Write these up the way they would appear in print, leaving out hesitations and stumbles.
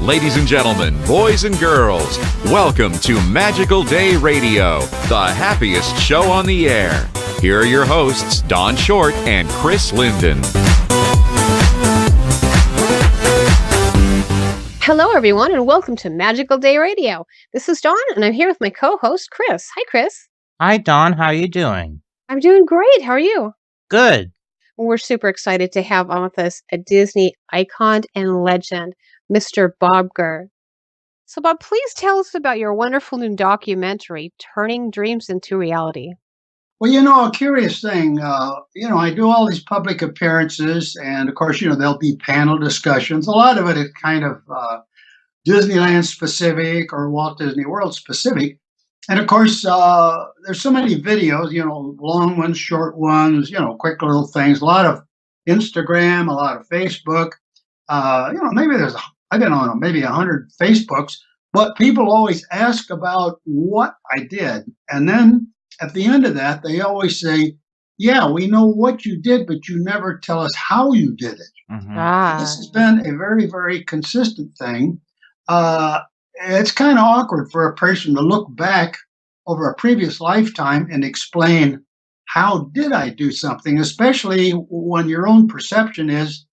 Ladies and gentlemen, boys and girls, welcome to Magical Day Radio, the happiest show on the air. Here are your hosts, Don Short and Chris Linden. Hello, everyone, and welcome to Magical Day Radio. This is Dawn, and I'm here with my co-host, Chris. Hi, Chris. Hi, Dawn. How are you doing? I'm doing great. How are you? Good. We're super excited to have on with us a Disney icon and legend, Mr. Bob Gurr. So, Bob, please tell us about your wonderful new documentary, Turning Dreams into Reality. Well, a curious thing, I do all these public appearances, and of course, there'll be panel discussions. A lot of it is kind of Disneyland specific or Walt Disney World specific. And of course, there's so many videos, long ones, short ones, quick little things, a lot of Instagram, a lot of Facebook. Maybe I've been on maybe 100 Facebooks, but people always ask about what I did. And then at the end of that, they always say, yeah, we know what you did, but you never tell us how you did it. Mm-hmm. This has been a very, very consistent thing. It's kind of awkward for a person to look back over a previous lifetime and explain, how did I do something, especially when your own perception is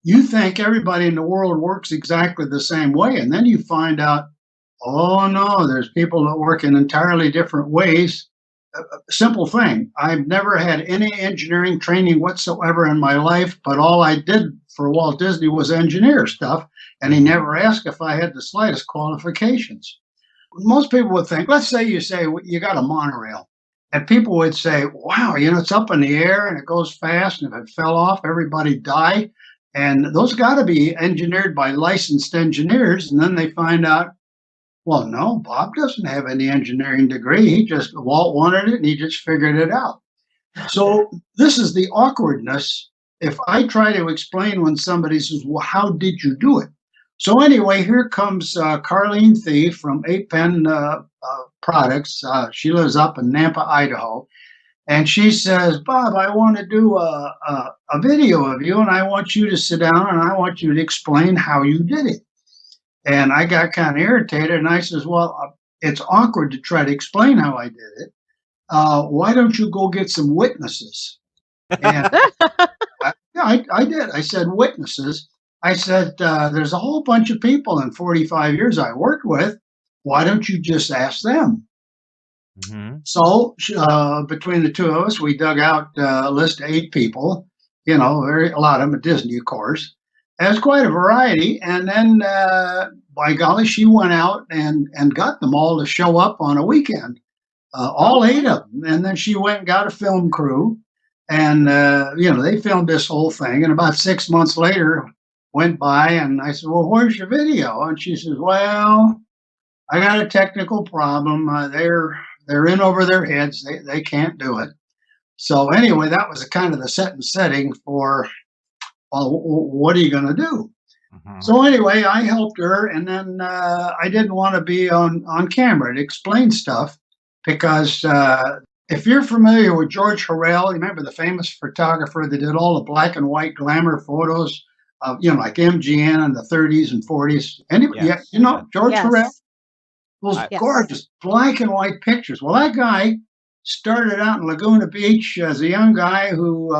you think everybody in the world works exactly the same way. And then you find out, oh, no, there's people that work in entirely different ways. Simple thing. I've never had any engineering training whatsoever in my life, but all I did for Walt Disney was engineer stuff, and he never asked if I had the slightest qualifications. Most people would think, let's say you got a monorail, and people would say, wow, it's up in the air and it goes fast, and if it fell off, everybody die. And those got to be engineered by licensed engineers, and then they find out, well, no, Bob doesn't have any engineering degree. Walt wanted it, and he just figured it out. So this is the awkwardness if I try to explain when somebody says, well, how did you do it? So anyway, here comes Carlene Thief from 8-Pen Products. She lives up in Nampa, Idaho. And she says, Bob, I want to do a video of you, and I want you to sit down, and I want you to explain how you did it. And I got kind of irritated, and I says, well, it's awkward to try to explain how I did it. Why don't you go get some witnesses? And I did. I said, witnesses. I said, there's a whole bunch of people in 45 years I worked with. Why don't you just ask them? Mm-hmm. So between the two of us, we dug out a list of 8 people, a lot of them at Disney, of course. And it's quite a variety. And then, by golly, she went out and got them all to show up on a weekend, all 8 of them. And then she went and got a film crew. And, they filmed this whole thing. And about 6 months later went by, and I said, well, where's your video? And she says, well, I got a technical problem. They're in over their heads. They can't do it. So anyway, that was kind of the setting for, well, what are you going to do? Mm-hmm. So anyway, I helped her, and then I didn't want to be on camera to explain stuff, because if you're familiar with George Harrell, you remember the famous photographer that did all the black and white glamour photos of, like MGM in the 30s and 40s. Anyway, yes. George Harrell? Those gorgeous black and white pictures. Well, that guy started out in Laguna Beach as a young guy who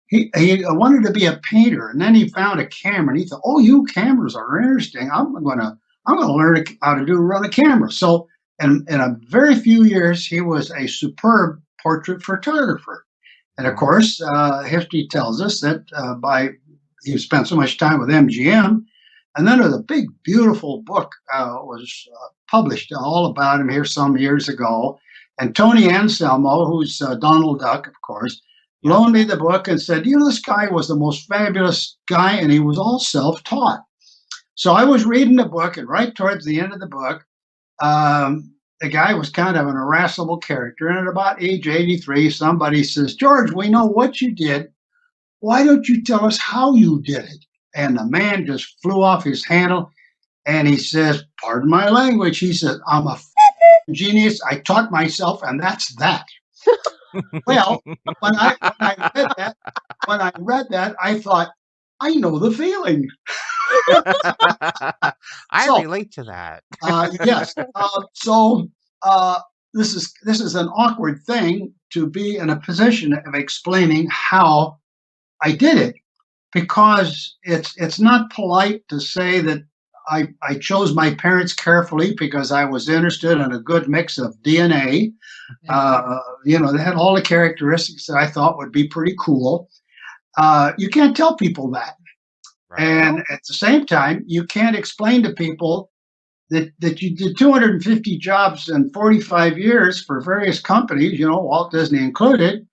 he wanted to be a painter, and then he found a camera, and he thought, "Oh, cameras are interesting. I'm gonna learn how to run a camera." So, in a very few years, he was a superb portrait photographer. And of course, history tells us that he spent so much time with MGM. And then a big, beautiful book was published all about him here some years ago. And Tony Anselmo, who's Donald Duck, of course, loaned me the book and said, this guy was the most fabulous guy, and he was all self-taught. So I was reading the book, and right towards the end of the book, the guy was kind of an irascible character. And at about age 83, somebody says, George, we know what you did. Why don't you tell us how you did it? And the man just flew off his handle, and he says, pardon my language, he says, I'm a genius. I taught myself, and that's that. Well, when I read that, I thought, I know the feeling. I So, relate to that. yes. So this is an awkward thing to be in a position of explaining how I did it, because it's not polite to say that I chose my parents carefully because I was interested in a good mix of DNA. They had all the characteristics that I thought would be pretty cool. You can't tell people that. Right. And at the same time, you can't explain to people that you did 250 jobs in 45 years for various companies, Walt Disney included,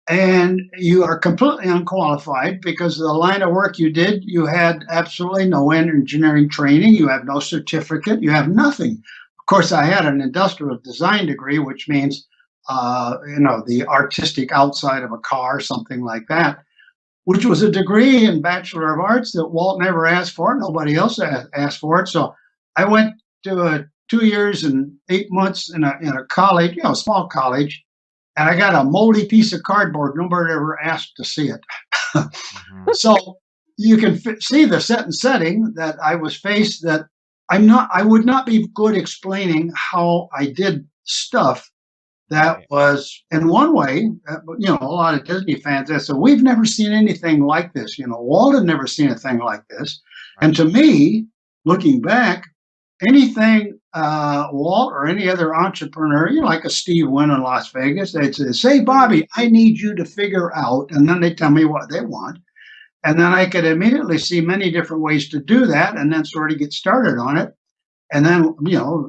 and you are completely unqualified because of the line of work you did. You had absolutely no engineering training. You have no certificate. You have nothing. Of course, I had an industrial design degree, which means, the artistic outside of a car, something like that, which was a degree in Bachelor of Arts that Walt never asked for. Nobody else asked for it. So I went to 2 years and 8 months in a college, a small college, and I got a moldy piece of cardboard. Nobody ever asked to see it. So you can see the setting that I was faced, that I would not be good explaining how I did stuff that was, in one way, a lot of Disney fans that said, we've never seen anything like this. Walt had never seen a thing like this. Right. And to me, looking back, anything Walt or any other entrepreneur, like a Steve Wynn in Las Vegas, they'd say, Bobby, I need you to figure out, and then they tell me what they want. And then I could immediately see many different ways to do that and then sort of get started on it. And then,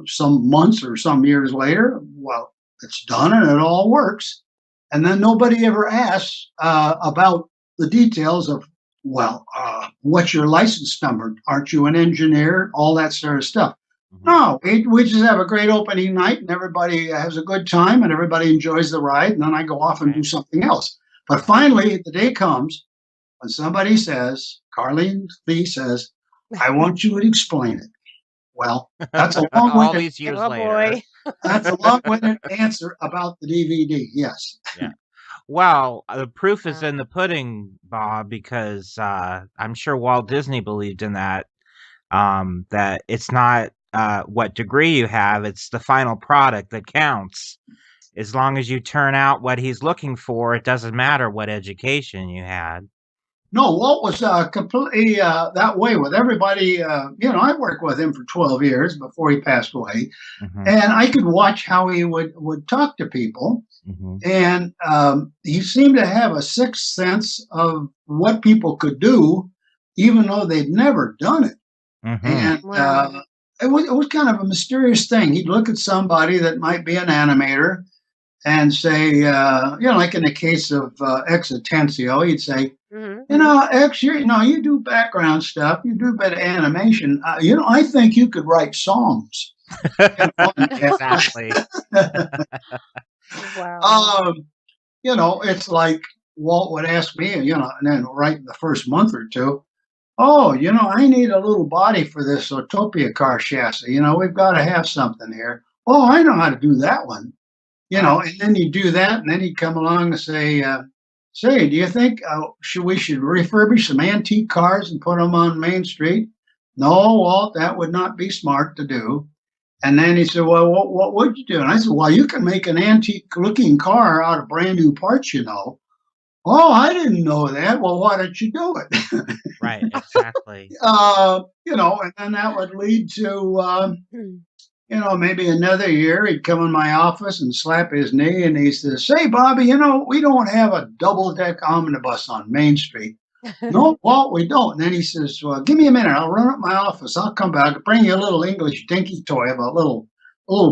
some months or some years later, well, it's done and it all works. And then nobody ever asks about the details of, what's your license number? Aren't you an engineer? All that sort of stuff. No, we just have a great opening night and everybody has a good time and everybody enjoys the ride. And then I go off and do something else. But finally, the day comes when somebody says, Carlene Lee says, I want you to explain it. Well, that's a long all these years later. Boy. That's a long-winded answer about the DVD. Yes. Yeah. Well, the proof is in the pudding, Bob, because I'm sure Walt Disney believed in that. That it's not what degree you have; it's the final product that counts. As long as you turn out what he's looking for, it doesn't matter what education you had. No, Walt was completely that way with everybody. I worked with him for 12 years before he passed away, and I could watch how he would talk to people. And he seemed to have a sixth sense of what people could do, even though they'd never done it. And it was kind of a mysterious thing. He'd look at somebody that might be an animator and say, like in the case of Ex Atencio, he'd say, X, you do background stuff, you do a bit of animation. I think you could write songs. Exactly. Wow. It's like Walt would ask me, and then right in the first month or two, I need a little body for this Autopia car chassis. We've got to have something here. Oh, I know how to do that one. And then you do that, and then he'd come along and say, do you think we should refurbish some antique cars and put them on Main Street? No, Walt, that would not be smart to do. And then he said, well, what would you do? And I said, well, you can make an antique-looking car out of brand new parts, Oh, I didn't know that. Well, why don't you do it? Right, exactly. And then that would lead to, maybe another year, he'd come in my office and slap his knee, and he says, say, Bobby, we don't have a double-deck omnibus on Main Street. No, Walt, we don't. And then he says, well, give me a minute. I'll run up my office. I'll come back. I'll bring you a little English dinky toy of a little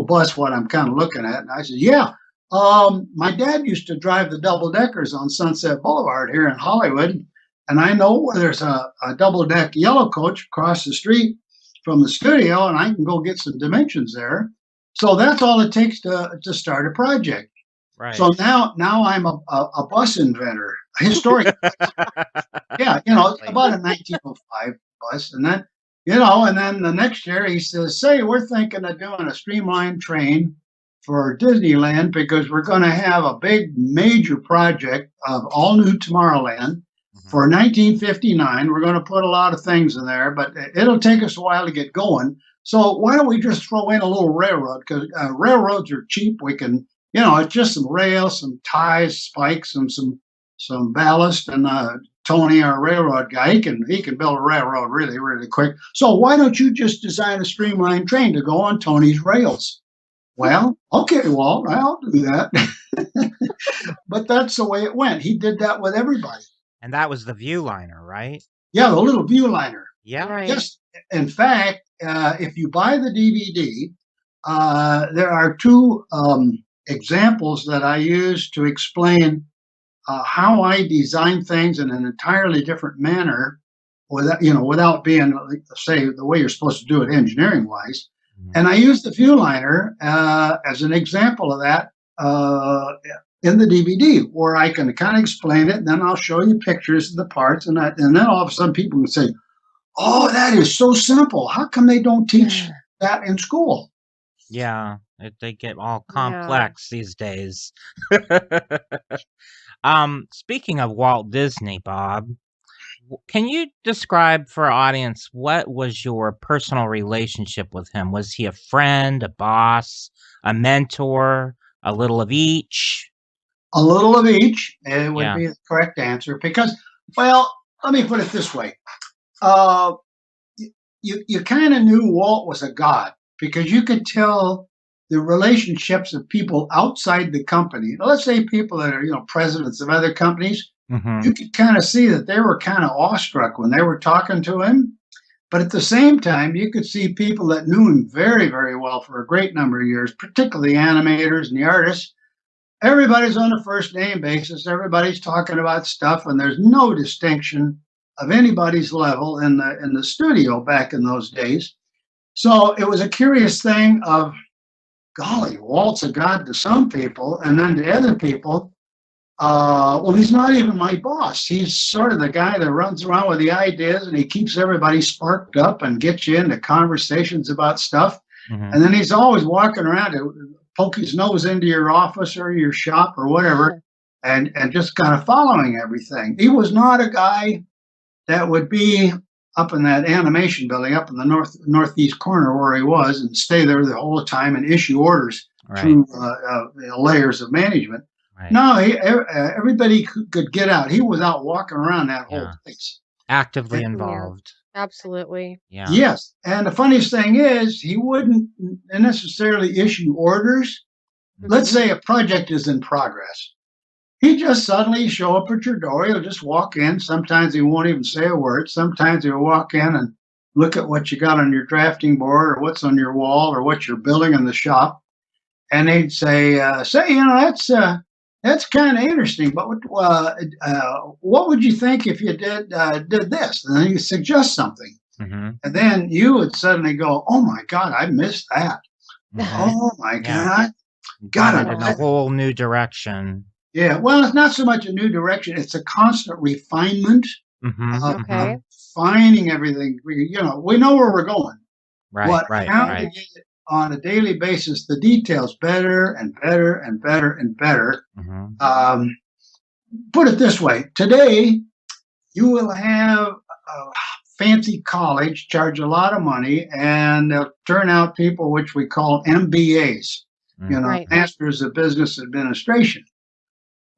bus, what I'm kind of looking at. And I said, yeah. My dad used to drive the double-deckers on Sunset Boulevard here in Hollywood, and I know where there's a double-deck yellow coach across the street from the studio, and I can go get some dimensions there. So that's all it takes to start a project. Right. So now I'm a bus inventor, a historic. Yeah, it's about a 1905 bus, and then and then the next year he says, say, we're thinking of doing a streamlined train for Disneyland because we're going to have a big major project of all new Tomorrowland. For 1959, we're going to put a lot of things in there, but it'll take us a while to get going. So why don't we just throw in a little railroad? Because railroads are cheap. We can, it's just some rails, some ties, spikes, and some ballast. And Tony, our railroad guy, he can build a railroad really, really quick. So why don't you just design a streamlined train to go on Tony's rails? Well, okay, Walt, I'll do that. But that's the way it went. He did that with everybody. And that was the Viewliner, right? Yeah, the little Viewliner. Yeah. Right. Yes. In fact, if you buy the DVD, there are two examples that I use to explain how I design things in an entirely different manner, without being, say, the way you're supposed to do it engineering-wise. Mm-hmm. And I use the Viewliner as an example of that in the DVD, where I can kind of explain it, and then I'll show you pictures of the parts, and then all of a sudden people can say, "Oh, that is so simple. How come they don't teach that in school?" Yeah, they get all complex these days. Speaking of Walt Disney, Bob, can you describe for our audience what was your personal relationship with him? Was he a friend, a boss, a mentor, a little of each? A little of each, it would be the correct answer. Because, well, let me put it this way. You kind of knew Walt was a god because you could tell the relationships of people outside the company. Let's say people that are, presidents of other companies. Mm-hmm. You could kind of see that they were kind of awestruck when they were talking to him. But at the same time, you could see people that knew him very, very well for a great number of years, particularly the animators and the artists. Everybody's on a first name basis. Everybody's talking about stuff, and there's no distinction of anybody's level in the studio back in those days. So it was a curious thing of, golly, Walt's a god to some people, and then to other people, well, he's not even my boss. He's sort of the guy that runs around with the ideas, and he keeps everybody sparked up and gets you into conversations about stuff. Mm-hmm. And then he's always walking around to poke his nose into your office or your shop or whatever, and just kind of following everything. He was not a guy that would be up in that animation building up in the northeast corner where he was and stay there the whole time and issue orders through layers of management. Right. No, everybody could get out. He was out walking around that whole place. Actively involved. Absolutely. Yeah. Yes. And the funniest thing is he wouldn't necessarily issue orders. Mm-hmm. Let's say a project is in progress. He just suddenly show up at your door. He'll just walk in. Sometimes he won't even say a word. Sometimes he'll walk in and look at what you got on your drafting board or what's on your wall or what you're building in the shop. And he'd say, that's kind of interesting, but what would you think if you did this? And then you suggest something. Mm-hmm. And then you would suddenly go, oh, my God, I missed that. Mm-hmm. Oh, my God. Got it in a whole new direction. Yeah, well, it's not so much a new direction. It's a constant refinement of finding everything. We know where we're going. Right. To get it on a daily basis, the details better and better and better and better. Mm-hmm. Put it this way. Today, you will have a fancy college, charge a lot of money, and they'll turn out people which we call MBAs, Masters of Business Administration.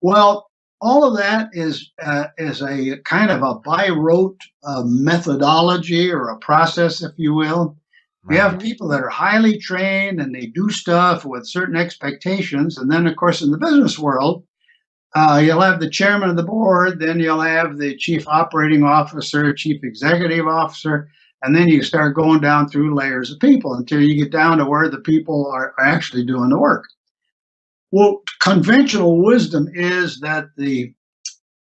Well, all of that is a kind of a by rote methodology or a process, if you will. We have people that are highly trained and they do stuff with certain expectations. And then, of course, in the business world, you'll have the chairman of the board, then you'll have the chief operating officer, chief executive officer, and then you start going down through layers of people until you get down to where the people are actually doing the work. Well, conventional wisdom is that the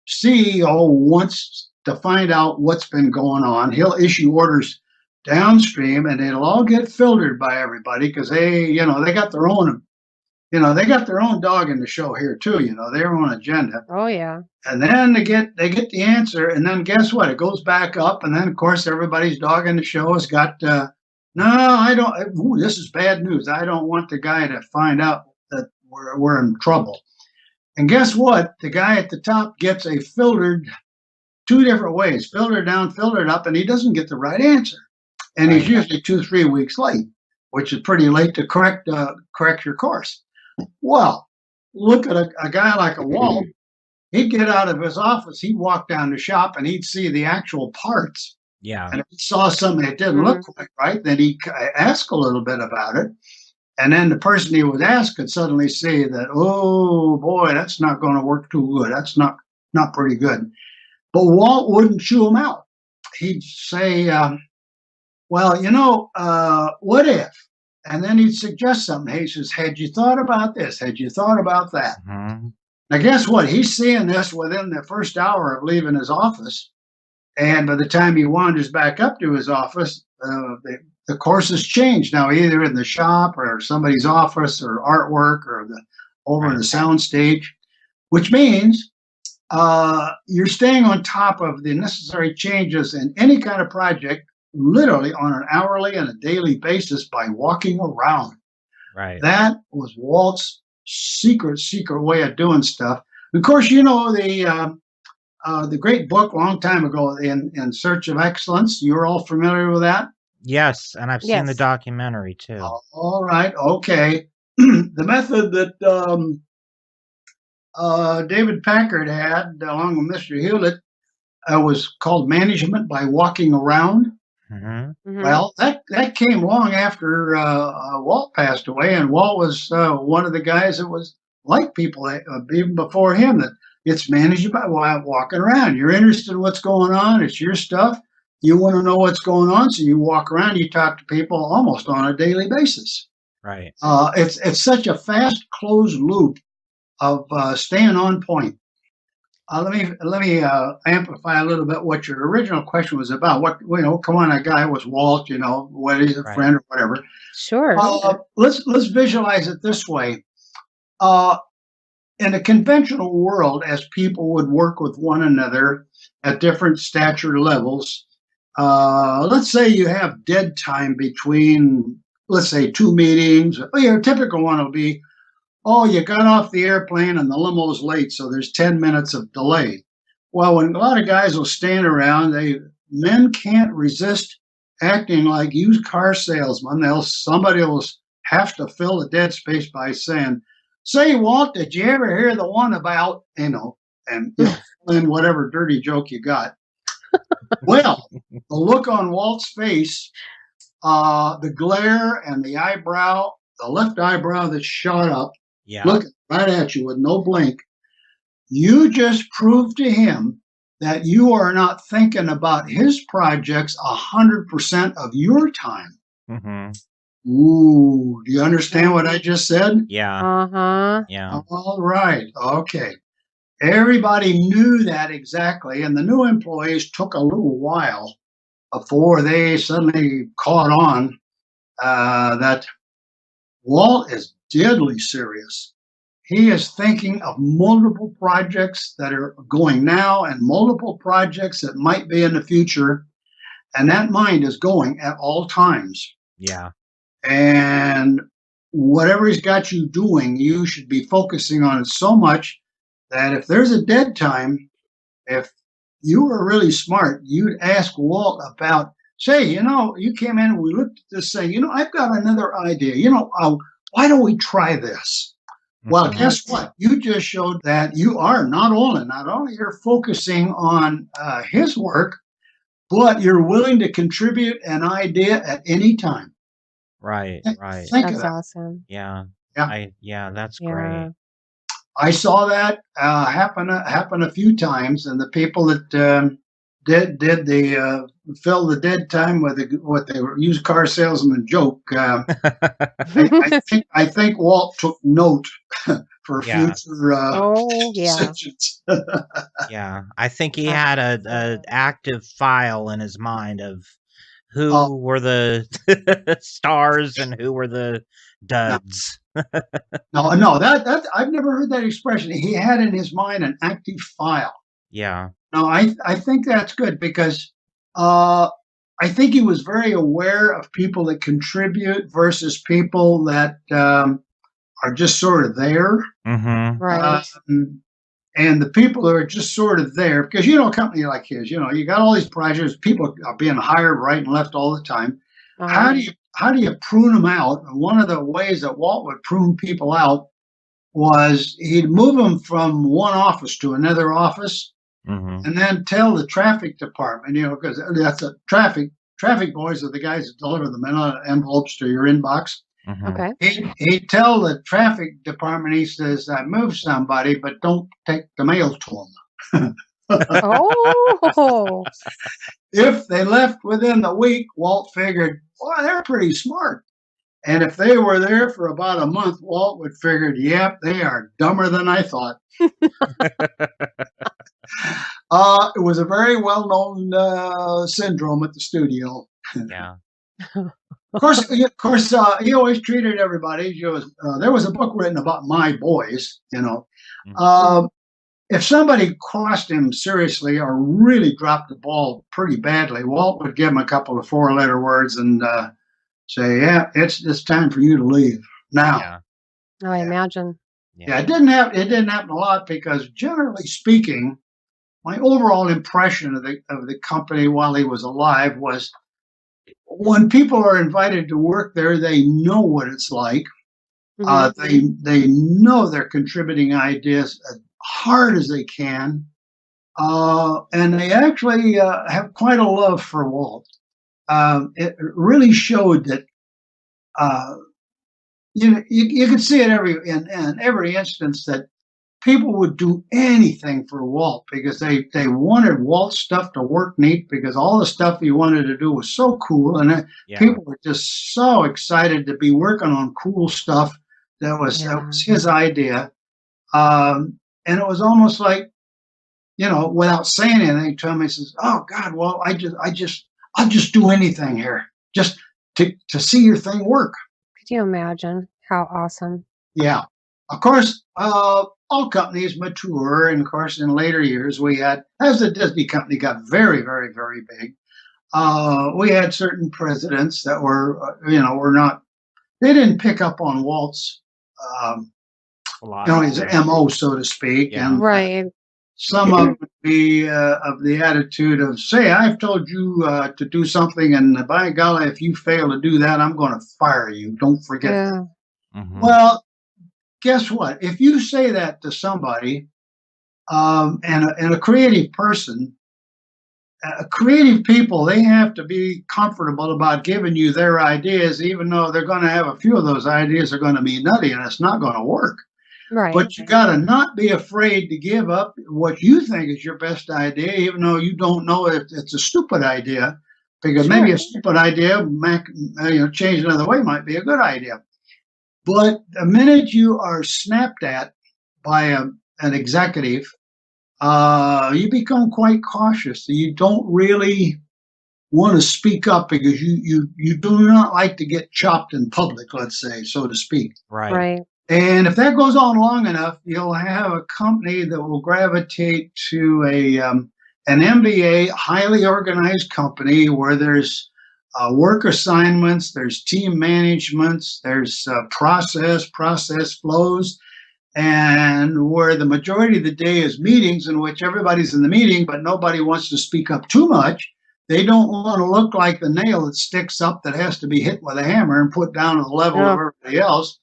CEO wants to find out what's been going on. He'll issue orders downstream, and it'll all get filtered by everybody because they got their own, they got their own dog in the show here too. Their own agenda. Oh yeah. And then they get the answer, and then guess what? It goes back up, and then of course everybody's dog in the show has got. No, I don't. Ooh, this is bad news. I don't want the guy to find out that we're in trouble. And guess what? The guy at the top gets a filtered 2 different ways, filter down, filter up, and he doesn't get the right answer. And he's Right. usually 2-3 weeks late, which is pretty late to correct your course. Well, look at a guy like a Walt. He'd get out of his office, he'd walk down the shop, and he'd see the actual parts. Yeah. And if he saw something that didn't look quite right, then he'd ask a little bit about it. And then the person he would ask could suddenly see that, oh boy, that's not going to work too good. That's not pretty good. But Walt wouldn't chew him out. He'd say, well, what if? And then he'd suggest something. He says, had you thought about this? Had you thought about that? Mm-hmm. Now, guess what? He's seeing this within the first hour of leaving his office. And by the time he wanders back up to his office, the course has changed now, either in the shop or somebody's office or artwork or over in the sound stage, which means you're staying on top of the necessary changes in any kind of project, literally on an hourly and a daily basis by walking around. Right. That was Walt's secret way of doing stuff. Of course, the great book long time ago, In Search of Excellence. You're all familiar with that? Yes, and I've seen the Yes. documentary too. All right, okay. The method that David Packard had, along with Mr. Hewlett, was called management by walking around. Mm-hmm. Well, that came long after Walt passed away, and Walt was one of the guys that was like people even before him, that it's managed by walking around. You're interested in what's going on. It's your stuff. You want to know what's going on, so you walk around. You talk to people almost on a daily basis. Right. It's such a fast closed loop of staying on point. Let me amplify a little bit what your original question was about. Come on, that guy was Walt. Whether he's a friend or whatever. Sure. Let's visualize it this way. In a conventional world, as people would work with one another at different stature levels, let's say you have dead time between, let's say, 2 meetings. Your typical one will be, you got off the airplane and the limo's late, so there's 10 minutes of delay. Well, when a lot of guys will stand around, men can't resist acting like used car salesmen. Somebody will have to fill the dead space by saying, say, Walt, did you ever hear the one about, and fill in whatever dirty joke you got. Well, the look on Walt's face, the glare and the left eyebrow that shot up, looking right at you with no blink, you just proved to him that you are not thinking about his projects 100% of your time. Mm-hmm. Ooh, do you understand what I just said? Yeah. Uh-huh. Yeah. All right. Okay. Everybody knew that exactly, and the new employees took a little while before they suddenly caught on that Walt is deadly serious. He is thinking of multiple projects that are going now and multiple projects that might be in the future, and that mind is going at all times. Yeah. And whatever he's got you doing, you should be focusing on it so much that if there's a dead time, if you were really smart, you'd ask Walt about, say, you came in and we looked at this thing, I've got another idea, why don't we try this? Well, guess what? You just showed that you are not only you're focusing on his work, but you're willing to contribute an idea at any time. Right. Think That's of that. awesome. Yeah. Yeah. That's Yeah. great. I saw that happen a few times, and the people that did the fill the dead time with what they were used car salesman joke. I think Walt took note for future decisions. Yeah. I think he had a active file in his mind of who were the stars and who were the duds. No, that I've never heard that expression. He had in his mind an active file. Yeah. No, I think that's good because I think he was very aware of people that contribute versus people that are just sort of there. Mm-hmm. Right. And the people that are just sort of there, because a company like his, you got all these projects, people are being hired right and left all the time. How do you prune them out? And one of the ways that Walt would prune people out was he'd move them from one office to another office, and then tell the traffic department, because that's a traffic boys are the guys that deliver the envelopes to your inbox. Okay. He'd tell the traffic department, he says, I moved somebody, but don't take the mail to them. Oh. If they left within the week, Walt figured, boy, they're pretty smart. And if they were there for about a month, Walt would figure, yep, they are dumber than I thought. It was a very well-known syndrome at the studio. Yeah. Of course, he always treated everybody. There was a book written about my boys. If somebody crossed him seriously or really dropped the ball pretty badly, Walt would give him a couple of 4-letter words and say, "Yeah, it's time for you to leave now." Yeah. I imagine. Yeah, it didn't happen a lot because, generally speaking, my overall impression of the company while he was alive was, when people are invited to work there, they know what it's like. They know they're contributing ideas as hard as they can, and they actually have quite a love for Walt. It really showed that you could see it in every instance that people would do anything for Walt because they wanted Walt's stuff to work neat, because all the stuff he wanted to do was so cool, and people were just so excited to be working on cool stuff that was his idea. And it was almost like, without saying anything to him, he says, "Oh God, well, I'll just do anything here just to see your thing work." Could you imagine how awesome? Yeah. Of course, all companies mature, and of course, in later years, we had, as the Disney company got very, very, very big, we had certain presidents that were not, they didn't pick up on Walt's, his MO, so to speak. Yeah. And Right. some of it would be of the attitude of, say, I've told you to do something, and by golly, if you fail to do that, I'm going to fire you. Don't forget that. Well, guess what? If you say that to somebody, and a creative person, creative people, they have to be comfortable about giving you their ideas, even though they're going to have a few of those ideas are going to be nutty and it's not going to work. Right. But you got to not be afraid to give up what you think is your best idea, even though you don't know if it's a stupid idea, because maybe a stupid idea, changed another way, might be a good idea. But the minute you are snapped at by an executive, you become quite cautious. You don't really want to speak up because you do not like to get chopped in public, let's say, so to speak. Right. And if that goes on long enough, you'll have a company that will gravitate to an MBA, highly organized company where there's work assignments, there's team managements, there's process flows, and where the majority of the day is meetings in which everybody's in the meeting, but nobody wants to speak up too much. They don't want to look like the nail that sticks up that has to be hit with a hammer and put down to the level of everybody else.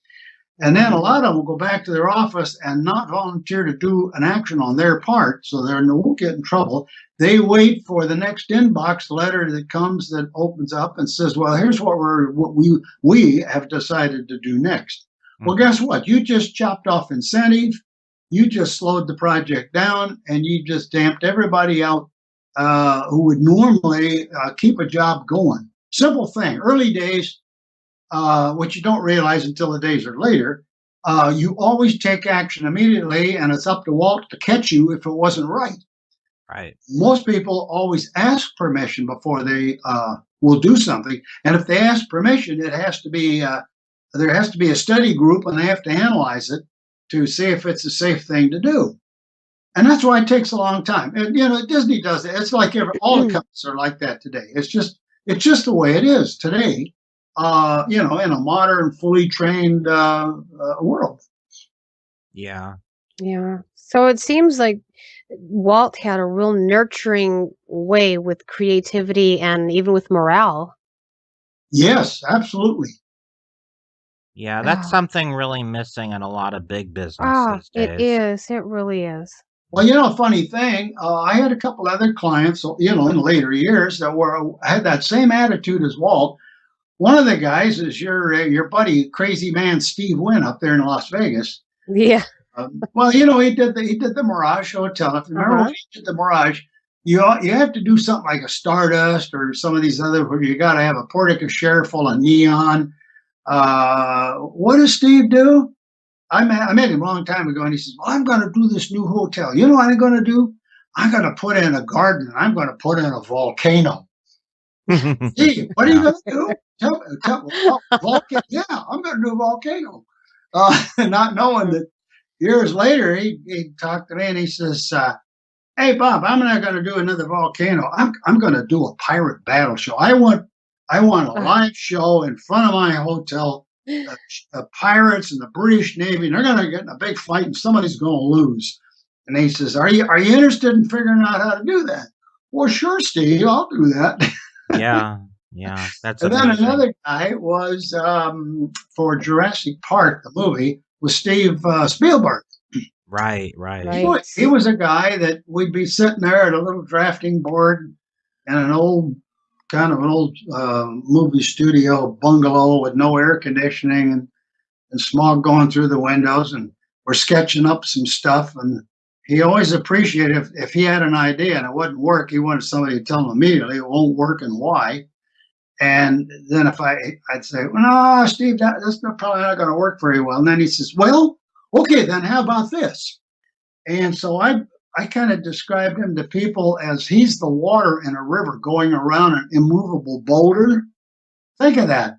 And then a lot of them will go back to their office and not volunteer to do an action on their part, so they won't get in trouble. They wait for the next inbox letter that comes, that opens up and says, "Well, here's what we have decided to do next." Well, guess what? You just chopped off incentive, you just slowed the project down, and you just damped everybody out who would normally keep a job going. Simple thing. Early days, which you don't realize until the days are later, you always take action immediately, and it's up to Walt to catch you if it wasn't right. Right. Most people always ask permission before they will do something, and if they ask permission, it has to be there has to be a study group, and they have to analyze it to see if it's a safe thing to do. And that's why it takes a long time. And Disney does it. It's like all the companies are like that today. It's just the way it is today. In a modern, fully trained world. Yeah. Yeah. So it seems like Walt had a real nurturing way with creativity and even with morale. Yes, absolutely. Yeah, that's Oh, something really missing in a lot of big business ah, these it days. is. It really is. Well, you know, funny thing, I had a couple other clients, you know, in later years that had that same attitude as Walt. One of the guys is your buddy, crazy man Steve Wynn up there in Las Vegas. Yeah. Well, you know, he did the Mirage Hotel. If you remember when Uh-huh. he did the Mirage, you have to do something like a Stardust or some of these other where you got to have a porte cochere full of neon. What does Steve do? I met him a long time ago, and he says, "Well, I'm going to do this new hotel. You know what I'm going to do? I'm going to put in a garden. I'm going to put in a volcano." Steve, what are you Yeah. going to do? Volcano. Yeah, I'm going to do a volcano. Not knowing that years later, he talked to me and he says, "Hey, Bob, I'm not going to do another volcano. I'm going to do a pirate battle show. I want a Ah. live show in front of my hotel. The pirates and the British Navy, and they're going to get in a big fight, and somebody's going to lose." And he says, "Are you interested in figuring out how to do that?" "Well, sure, Steve, I'll do that." Yeah. Yeah. That's And then amazing. another guy was for Jurassic Park, the movie, was Steve Spielberg. Right, He right. Right. was, he was a guy that we'd be sitting there at a little drafting board in an old, kind of an old movie studio bungalow with no air conditioning and smog going through the windows. And we're sketching up some stuff. And he always appreciated if he had an idea and it wouldn't work, he wanted somebody to tell him immediately it won't work and why. And then if I'd say, "Well, no, Steve, that's probably not going to work very well." And then he says, "Well, okay, then how about this?" And so I kind of described him to people as he's the water in a river going around an immovable boulder. Think of that.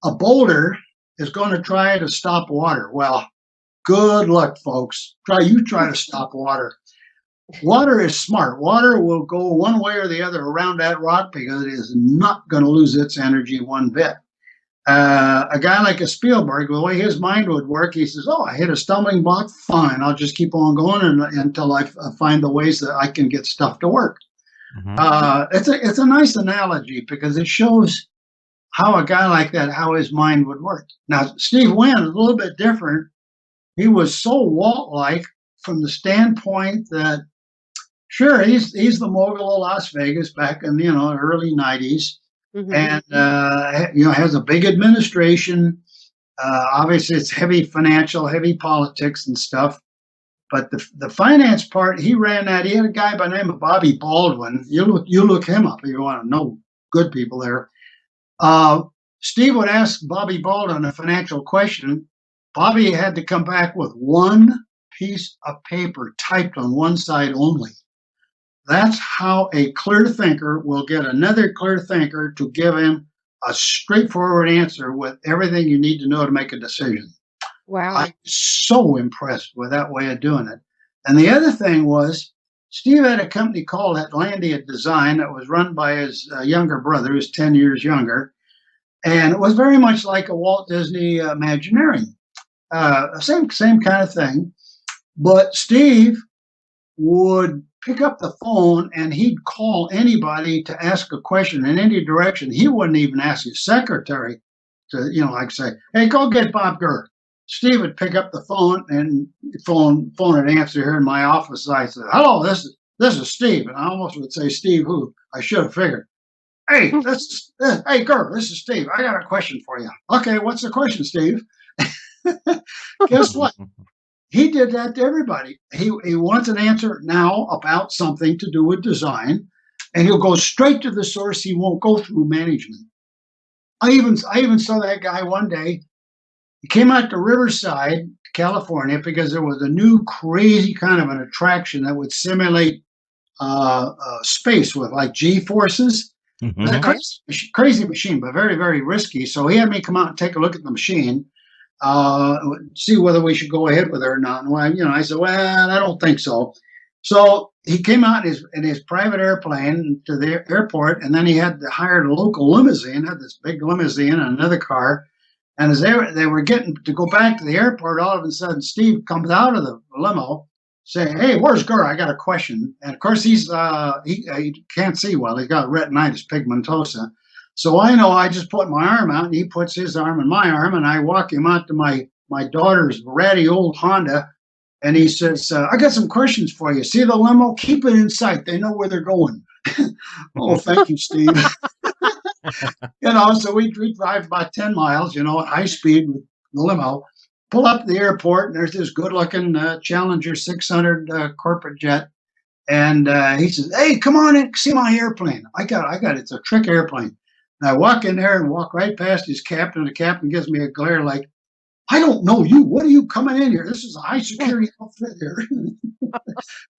A boulder is going to try to stop water. Well, good luck, folks. Try to stop water. Water is smart. Water will go one way or the other around that rock because it is not going to lose its energy one bit. A guy like a Spielberg, the way his mind would work, he says, "Oh, I hit a stumbling block. Fine, I'll just keep on going until I find the ways that I can get stuff to work." Hmm. It's a nice analogy because it shows how a guy like that, how his mind would work. Now, Steve Wynn is a little bit different. He was so Walt-like from the standpoint that, sure, he's the mogul of Las Vegas back in early '90s, Hmm. and has a big administration. Obviously, it's heavy financial, heavy politics and stuff. But the finance part, he ran that. He had a guy by the name of Bobby Baldwin. You look him up if you want to know good people there. Uh, Steve would ask Bobby Baldwin a financial question. Bobby had to come back with one piece of paper typed on one side only. That's how a clear thinker will get another clear thinker to give him a straightforward answer with everything you need to know to make a decision. I'm Wow. so impressed with that way of doing it. And the other thing was, Steve had a company called Atlantia Design that was run by his younger brother, who's 10 years younger. And it was very much like a Walt Disney Imagineering. Same kind of thing. But Steve would pick up the phone and he'd call anybody to ask a question in any direction. He wouldn't even ask his secretary to, like say, "Hey, go get Bob Gurr." Steve would pick up the phone and phone would answer here in my office. I said, "Hello, this is Steve," and I almost would say, "Steve who?" I should have figured. Hey, Gurr, this is Steve. I got a question for you." "Okay, what's the question, Steve?" Guess what? He did that to everybody. He wants an answer now about something to do with design, and he'll go straight to the source. He won't go through management. I even saw that guy one day. He came out to Riverside, California, because there was a new crazy kind of an attraction that would simulate space with like G forces. It was a Hmm. Okay. crazy machine, but very, very risky. So he had me come out and take a look at the machine, uh, see whether we should go ahead with it or not. And I said, "Well, I don't think so." So he came out in his private airplane to the airport, and then he had hired a local limousine, had this big limousine and another car. And as they were getting to go back to the airport, all of a sudden Steve comes out of the limo saying, "Hey, where's Gurr? I got a question." And of course he can't see well. He's got retinitis pigmentosa. So I know I just put my arm out and he puts his arm in my arm and I walk him out to my daughter's ratty old Honda. And he says, "I got some questions for you. See the limo? Keep it in sight. They know where they're going." Oh, thank you, Steve. So we drive about 10 miles, at high speed with the limo, pull up to the airport, and there's this good-looking Challenger 600 corporate jet. And he says, "Hey, come on in, see my airplane. I got it. It's a trick airplane." And I walk in there and walk right past his captain. The captain gives me a glare like, "I don't know you. What are you coming in here? This is a high security outfit here."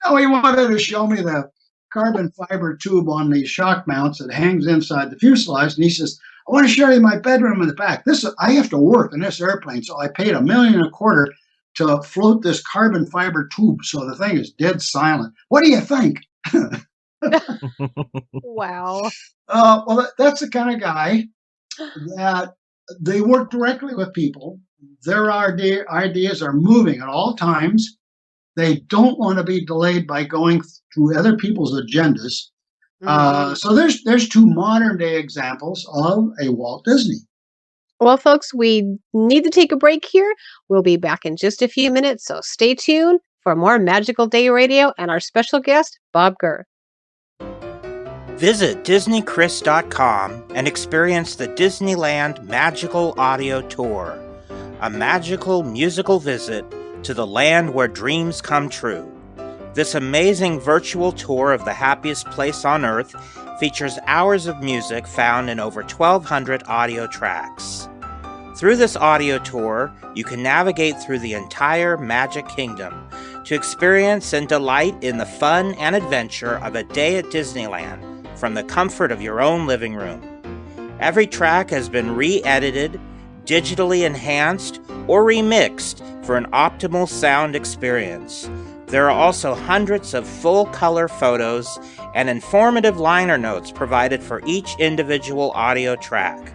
No, he wanted to show me the carbon fiber tube on the shock mounts that hangs inside the fuselage. And he says, "I want to show you my bedroom in the back. I have to work in this airplane. So I paid $1.25 million to float this carbon fiber tube. So the thing is dead silent. What do you think?" Wow. Well, that's the kind of guy that they work directly with people. Their ideas are moving at all times. They don't want to be delayed by going through other people's agendas. So there's two modern day examples of a Walt Disney. Well, folks, we need to take a break here. We'll be back in just a few minutes, so stay tuned for more Magical Day Radio and our special guest, Bob Gurr. Visit DisneyChris.com and experience the Disneyland Magical Audio Tour, a magical musical visit to the land where dreams come true. This amazing virtual tour of the happiest place on earth features hours of music found in over 1,200 audio tracks. Through this audio tour, you can navigate through the entire Magic Kingdom to experience and delight in the fun and adventure of a day at Disneyland from the comfort of your own living room. Every track has been re-edited, digitally enhanced, or remixed for an optimal sound experience. There are also hundreds of full-color photos and informative liner notes provided for each individual audio track.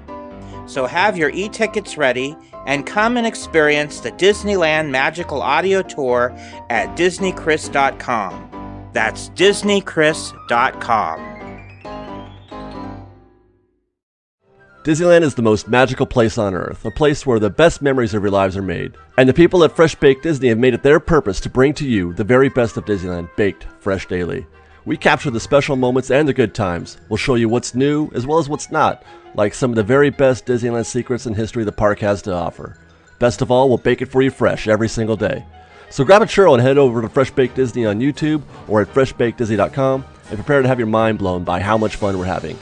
So have your e-tickets ready and come and experience the Disneyland Magical Audio Tour at DisneyChris.com. That's DisneyChris.com. Disneyland is the most magical place on earth, a place where the best memories of your lives are made. And the people at Fresh Baked Disney have made it their purpose to bring to you the very best of Disneyland, baked fresh daily. We capture the special moments and the good times. We'll show you what's new as well as what's not, like some of the very best Disneyland secrets and history the park has to offer. Best of all, we'll bake it for you fresh every single day. So grab a churro and head over to Fresh Baked Disney on YouTube or at freshbakedisney.com and prepare to have your mind blown by how much fun we're having.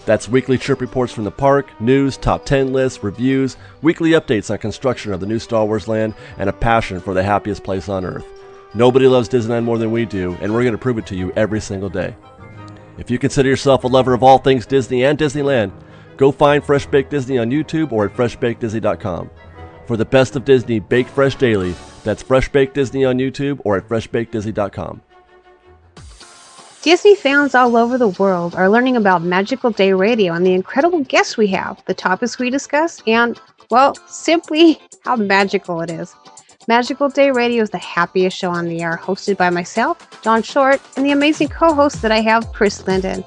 That's weekly trip reports from the park, news, top 10 lists, reviews, weekly updates on construction of the new Star Wars land, and a passion for the happiest place on earth. Nobody loves Disneyland more than we do, and we're going to prove it to you every single day. If you consider yourself a lover of all things Disney and Disneyland, go find Fresh Baked Disney on YouTube or at freshbakedisney.com. For the best of Disney, baked fresh daily, that's Fresh Baked Disney on YouTube or at freshbakedisney.com. Disney fans all over the world are learning about Magical Day Radio and the incredible guests we have, the topics we discuss, and, well, simply how magical it is. Magical Day Radio is the happiest show on the air, hosted by myself, Dawn Short, and the amazing co-host that I have, Chris Linden.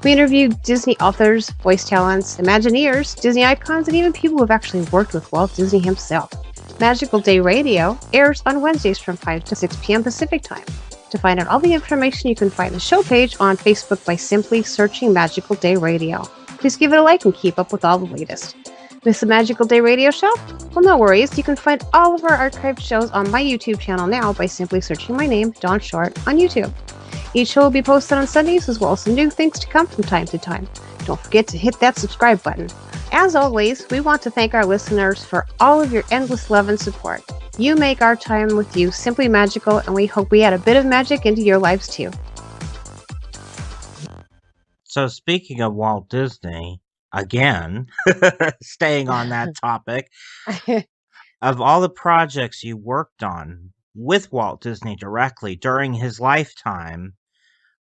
We interview Disney authors, voice talents, Imagineers, Disney icons, and even people who have actually worked with Walt Disney himself. Magical Day Radio airs on Wednesdays from 5 to 6 p.m. Pacific Time. To find out all the information, you can find the show page on Facebook by simply searching Magical Day Radio. Please give it a like and keep up with all the latest. Miss the Magical Day Radio show? Well, no worries. You can find all of our archived shows on my YouTube channel now by simply searching my name, Dawn Short, on YouTube. Each show will be posted on Sundays as well as some new things to come from time to time. Don't forget to hit that subscribe button. As always, we want to thank our listeners for all of your endless love and support. You make our time with you simply magical, and we hope we add a bit of magic into your lives too. So speaking of Walt Disney, again, staying on that topic, of all the projects you worked on with Walt Disney directly during his lifetime,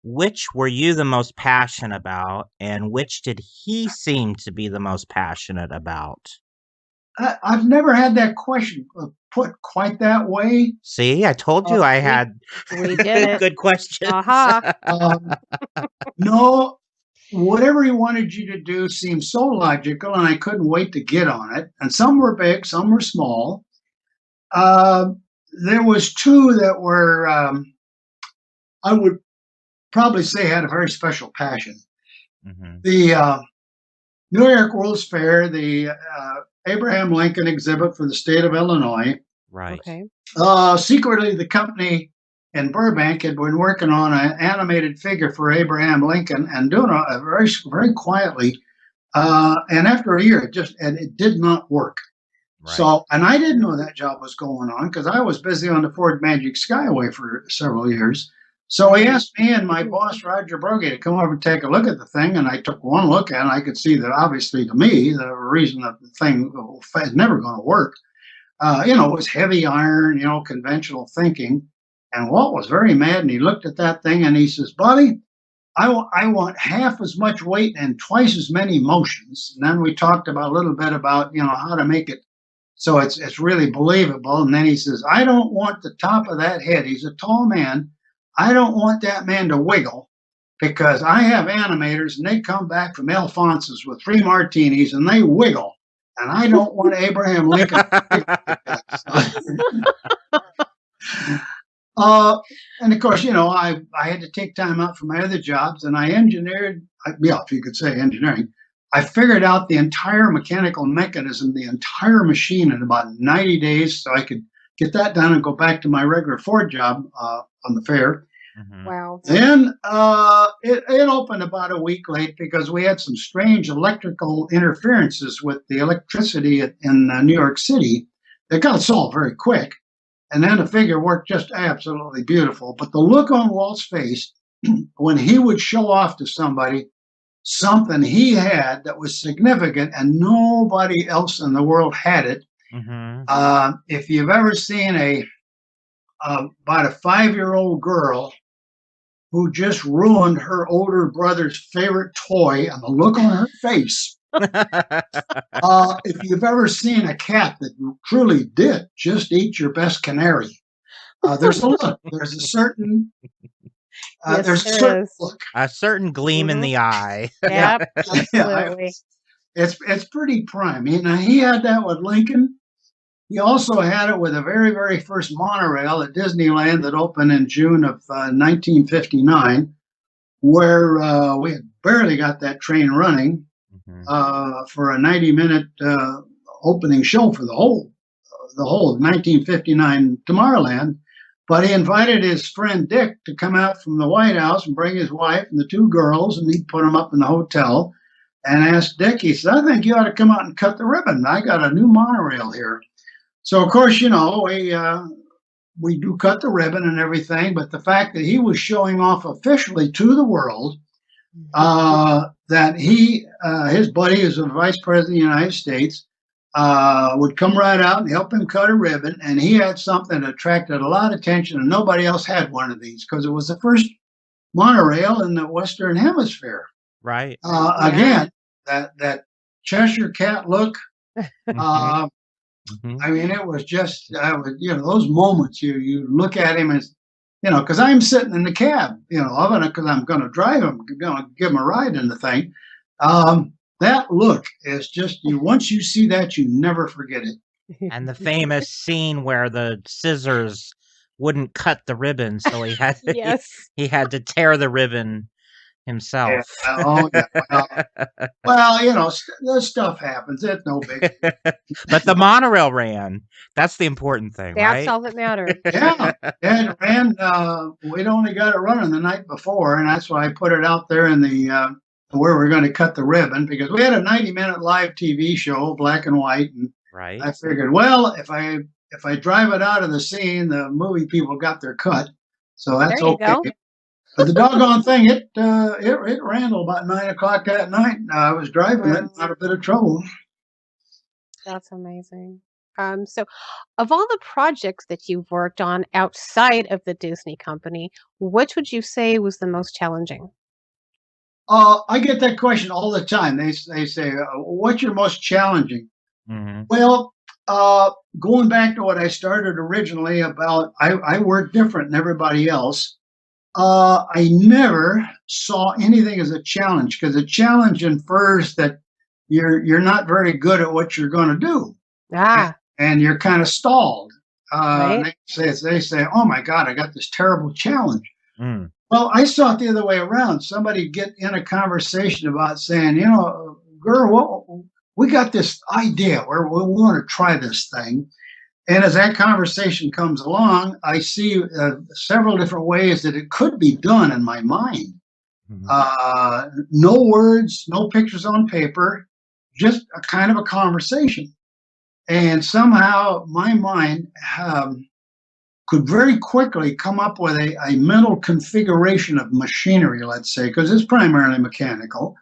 which were you the most passionate about, and which did he seem to be the most passionate about? I've never had that question put quite that way. See, I told you I had We did it. good questions. Aha. No, whatever he wanted you to do seemed so logical, and I couldn't wait to get on it. And some were big, some were small. There was two that were, I would probably say, had a very special passion. Mhm. The New York World's Fair, the Abraham Lincoln exhibit for the state of Illinois. Right. Okay. Secretly, the company in Burbank had been working on an animated figure for Abraham Lincoln and doing it very, very quietly. And after a year, it did not work. Right. So, and I didn't know that job was going on because I was busy on the Ford Magic Skyway for several years. So he asked me and my boss, Roger Brogy, to come over and take a look at the thing. And I took one look at it, and I could see that obviously to me, the reason that the thing is never going to work. It was heavy iron, conventional thinking. And Walt was very mad, and he looked at that thing and he says, "Buddy, I want half as much weight and twice as many motions." And then we talked about a little bit about, how to make it so it's really believable. And then he says, "I don't want the top of that head." He's a tall man. "I don't want that man to wiggle because I have animators and they come back from Alphonse's with 3 martinis and they wiggle. And I don't want Abraham Lincoln to wiggle like that." And of course, I had to take time out for my other jobs, and I engineered, if you could say engineering, I figured out the entire mechanical mechanism, the entire machine in about 90 days, so I could get that done and go back to my regular Ford job on the fair. Mhm. Wow. Then it opened about a week late because we had some strange electrical interferences with the electricity in New York City that got solved very quick. And then the figure worked just absolutely beautiful. But the look on Walt's face when he would show off to somebody something he had that was significant and nobody else in the world had it. Mhm. If you've ever seen about a 5-year-old girl who just ruined her older brother's favorite toy and the look on her face. If you've ever seen a cat that truly did just eat your best canary, there's a look. There's a certain Yes, there's a there certain is. look. A certain gleam in Mhm. the eye. Yep. Yeah, Absolutely. it's pretty prime. He had that with Lincoln. He also had it with the very, very first monorail at Disneyland that opened in June of 1959, where we had barely got that train running Mhm. for a 90-minute opening show for the whole of 1959 Tomorrowland. But he invited his friend Dick to come out from the White House and bring his wife and the 2 girls, and he'd put them up in the hotel. And asked Dick, he said, "I think you ought to come out and cut the ribbon. I got a new monorail here." So of course, we do cut the ribbon and everything, but the fact that he was showing off officially to the world that his buddy, as a vice president of the United States, would come right out and help him cut a ribbon, and he had something that attracted a lot of attention, and nobody else had one of these because it was the first monorail in the Western Hemisphere. Right. Again, that Cheshire cat look. Mhm. I mean, it was just, those moments you look at him as, because I'm sitting in the cab, of it, because I'm going to drive him, going to give him a ride in the thing. That look is just, once you see that, you never forget it. And the famous scene where the scissors wouldn't cut the ribbon, so he had to, Yes. he had to tear the ribbon himself. Well, this stuff happens. It's no big. But the monorail ran. That's the important thing, That's right? all that mattered. Yeah, it ran. We'd only got it running the night before, and that's why I put it out there in the where we're going to cut the ribbon, because we had a 90-minute live TV show, black and white, and Right. I figured, well, if I drive it out of the scene, the movie people got their cut, so that's There you okay. go. But the doggone thing, it ran till about 9 o'clock that night. I was driving it, not a bit of trouble. That's amazing. So of all the projects that you've worked on outside of the Disney company, which would you say was the most challenging? I get that question all the time. They say, "What's your most challenging?" Mm-hmm. Well, going back to what I started originally about, I work different than everybody else. I never saw anything as a challenge because a challenge infers that you're not very good at what you're going to do, and you're kind of stalled. Right. They say, "Oh my God, I got this terrible challenge." Mm. Well, I saw it the other way around. Somebody get in a conversation about saying, girl, we got this idea where we want to try this thing. And as that conversation comes along, I see several different ways that it could be done in my mind. No words, no pictures on paper, just a kind of a conversation. And somehow my mind could very quickly come up with a mental configuration of machinery, let's say, because it's primarily mechanical.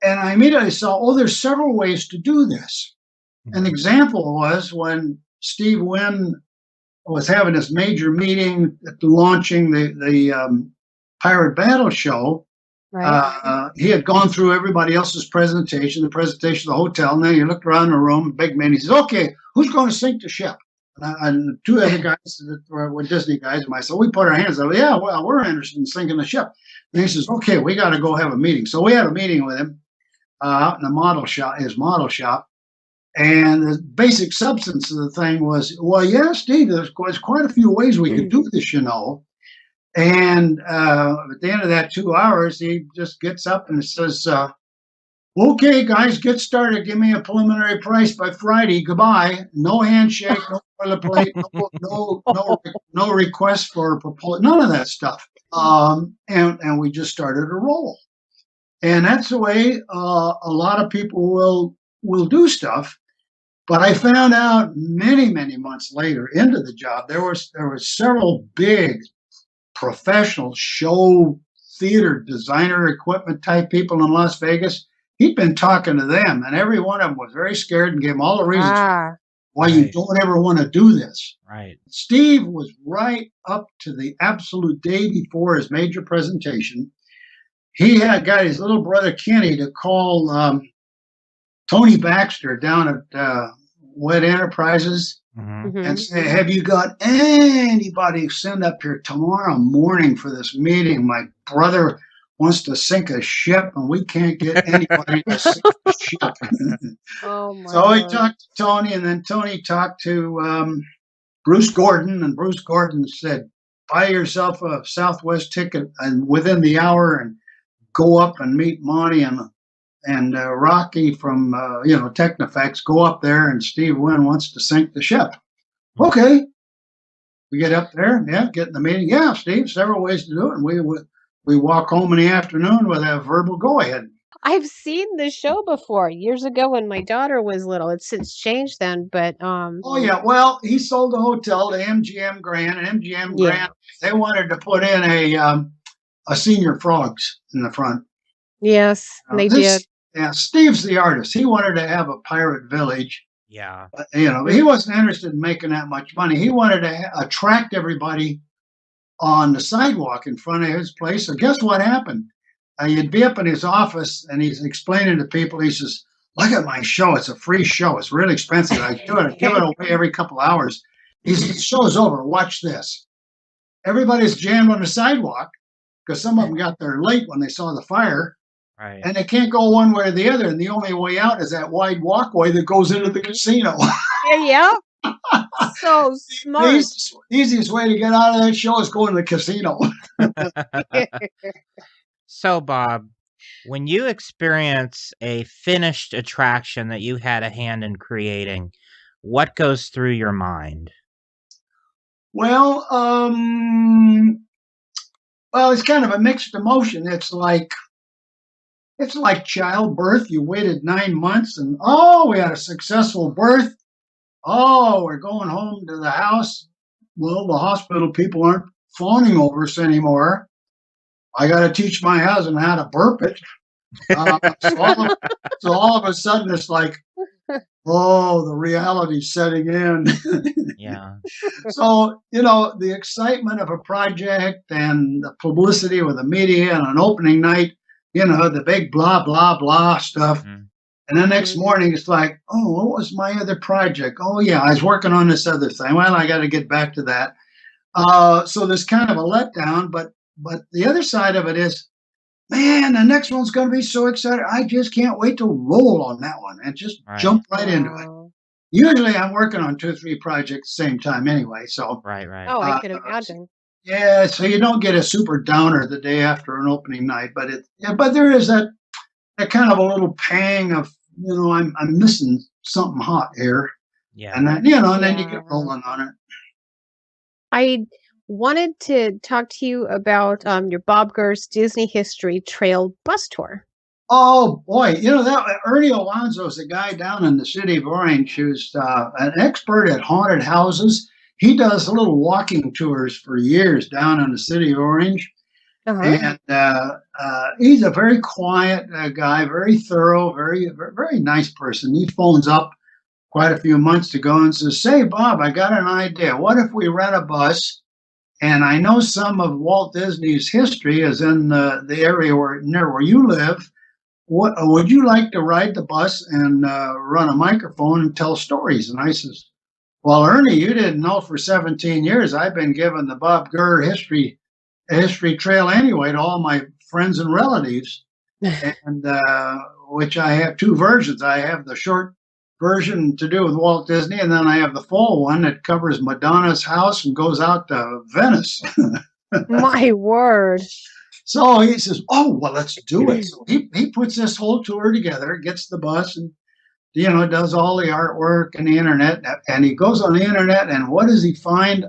And I immediately saw, there's several ways to do this. An example was when Steve Wynn was having this major meeting launching the Pirate Battle Show. Right. He had gone through everybody else's presentation, the presentation of the hotel, and then he looked around the room, big man, he says, okay, who's going to sink the ship? And two other guys that were Disney guys and myself, we put our hands up. Yeah, well, we're interested in sinking the ship. And he says, okay, we got to go have a meeting. So we had a meeting with him out in the model shop, his model shop. And the basic substance of the thing was, well, yeah, Steve, there's quite a few ways we could do this, And at the end of that 2 hours, he just gets up and says, okay, guys, get started. Give me a preliminary price by Friday. Goodbye. No handshake, no boilerplate, no request for a proposal, none of that stuff. And we just started to roll. And that's the way a lot of people will do stuff. But I found out many, many months later into the job, there were several big professional show theater designer equipment type people in Las Vegas. He'd been talking to them, and every one of them was very scared and gave them all the reasons why you don't ever want to do this. Right. Steve was right up to the absolute day before his major presentation. He had got his little brother Kenny to call Tony Baxter down at Wet Enterprises and say, have you got anybody send up here tomorrow morning for this meeting? My brother wants to sink a ship and we can't get anybody to sink a ship. So he talked to Tony, and then Tony talked to Bruce Gordon, and Bruce Gordon said, buy yourself a Southwest ticket and within the hour and go up and meet Monty and Rocky from Technofex. Go up there, and Steve Wynn wants to sink the ship. Okay, we get up there, get in the meeting. Yeah, Steve, several ways to do it, and we walk home in the afternoon with a verbal go ahead. I've seen this show before years ago when my daughter was little. It's since changed then, but Oh yeah, well, he sold the hotel to MGM Grand, and MGM Grand, they wanted to put in a Senior Frogs in the front. Yes, they did. Yeah, Steve's the artist. He wanted to have a pirate village. Yeah. He wasn't interested in making that much money. He wanted to attract everybody on the sidewalk in front of his place. So guess what happened? You'd be up in his office, and he's explaining to people. He says, look at my show. It's a free show. It's really expensive. I give it away every couple of hours. He says, the show's over. Watch this. Everybody's jammed on the sidewalk because some of them got there late when they saw the fire. Right. And they can't go one way or the other. And the only way out is that wide walkway that goes into the casino. Yeah. So smart. The easiest way to get out of that show is going to the casino. So, Bob, when you experience a finished attraction that you had a hand in creating, what goes through your mind? Well, it's kind of a mixed emotion. It's like childbirth. You waited 9 months, and we had a successful birth. We're going home to the house. Well, the hospital people aren't fawning over us anymore. I got to teach my husband how to burp it. So all of a sudden, it's like, the reality's setting in. Yeah. So, the excitement of a project and the publicity with the media and an opening night, the big blah, blah, blah stuff. And the next morning, it's like, oh, what was my other project? Oh, yeah, I was working on this other thing. Well, I got to get back to that. So there's kind of a letdown, but the other side of it is, man, the next one's going to be so exciting. I just can't wait to roll on that one and just jump right into it. Usually I'm working on 2 or 3 projects at the same time anyway. So Right. Oh, I could imagine. yeah, so you don't get a super downer the day after an opening night, but but there is that kind of a little pang of, I'm missing something hot here. Yeah. And then, and then you get rolling on it. I wanted to talk to you about your Bob Gurr's Disney History Trail bus tour. Oh boy, that Ernie Alonso is a guy down in the city of Orange who's an expert at haunted houses. He does little walking tours for years down in the city of Orange. And he's a very quiet guy, very thorough, very, very nice person. He phones up quite a few months ago and says, "Say, Bob, I got an idea. What if we rent a bus? And I know some of Walt Disney's history is in the area near where you live. What would you like to ride the bus and run a microphone and tell stories?" And I says, "Well, Ernie, you didn't know for 17 years I've been giving the Bob Gurr history trail anyway to all my friends and relatives, and which I have 2 versions. I have the short version to do with Walt Disney, and then I have the full one that covers Madonna's house and goes out to Venice." My word. So he says, "Oh, well, let's do it." So he puts this whole tour together, gets the bus, and does all the artwork and the internet. And he goes on the internet, and what does he find?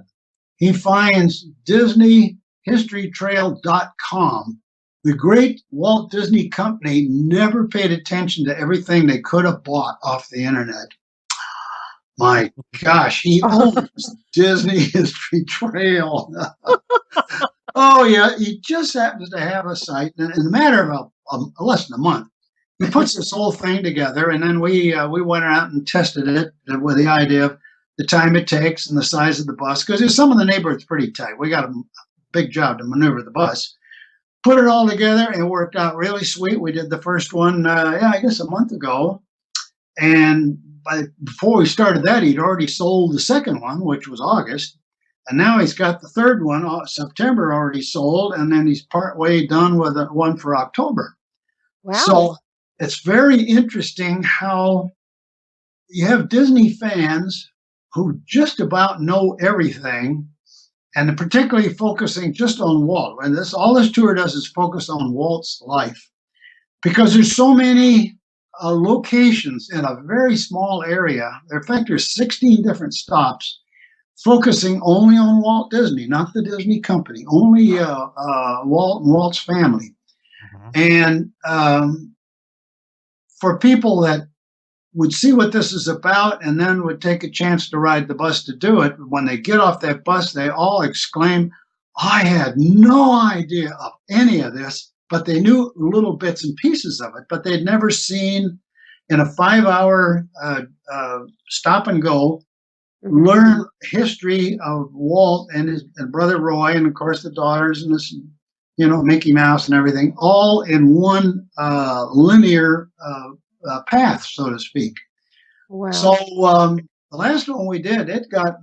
He finds DisneyHistoryTrail.com. The great Walt Disney Company never paid attention to everything they could have bought off the internet. My gosh, he owns Disney History Trail. Oh, yeah, he just happens to have a site. And in a matter of less than a month, he puts this whole thing together. And then we went out and tested it with the idea of the time it takes and the size of the bus. Because some of the neighborhood's pretty tight. We got a big job to maneuver the bus. Put it all together, and it worked out really sweet. We did the first one, I guess a month ago. And before we started that, he'd already sold the second one, which was August. And now he's got the third one, September, already sold, and then he's partway done with one for October. Wow. So it's very interesting how you have Disney fans who just about know everything, and particularly focusing just on Walt. And all this tour does is focus on Walt's life, because there's so many locations in a very small area. In fact, there's 16 different stops focusing only on Walt Disney, not the Disney company, only Walt and Walt's family. And for people that would see what this is about and then would take a chance to ride the bus to do it, when they get off that bus, they all exclaim, "I had no idea of any of this," but they knew little bits and pieces of it, but they'd never seen in a 5-hour stop and go, learn history of Walt and his brother Roy, and of course the daughters and this, Mickey Mouse and everything, all in one linear path, so to speak. Wow. So the last one we did,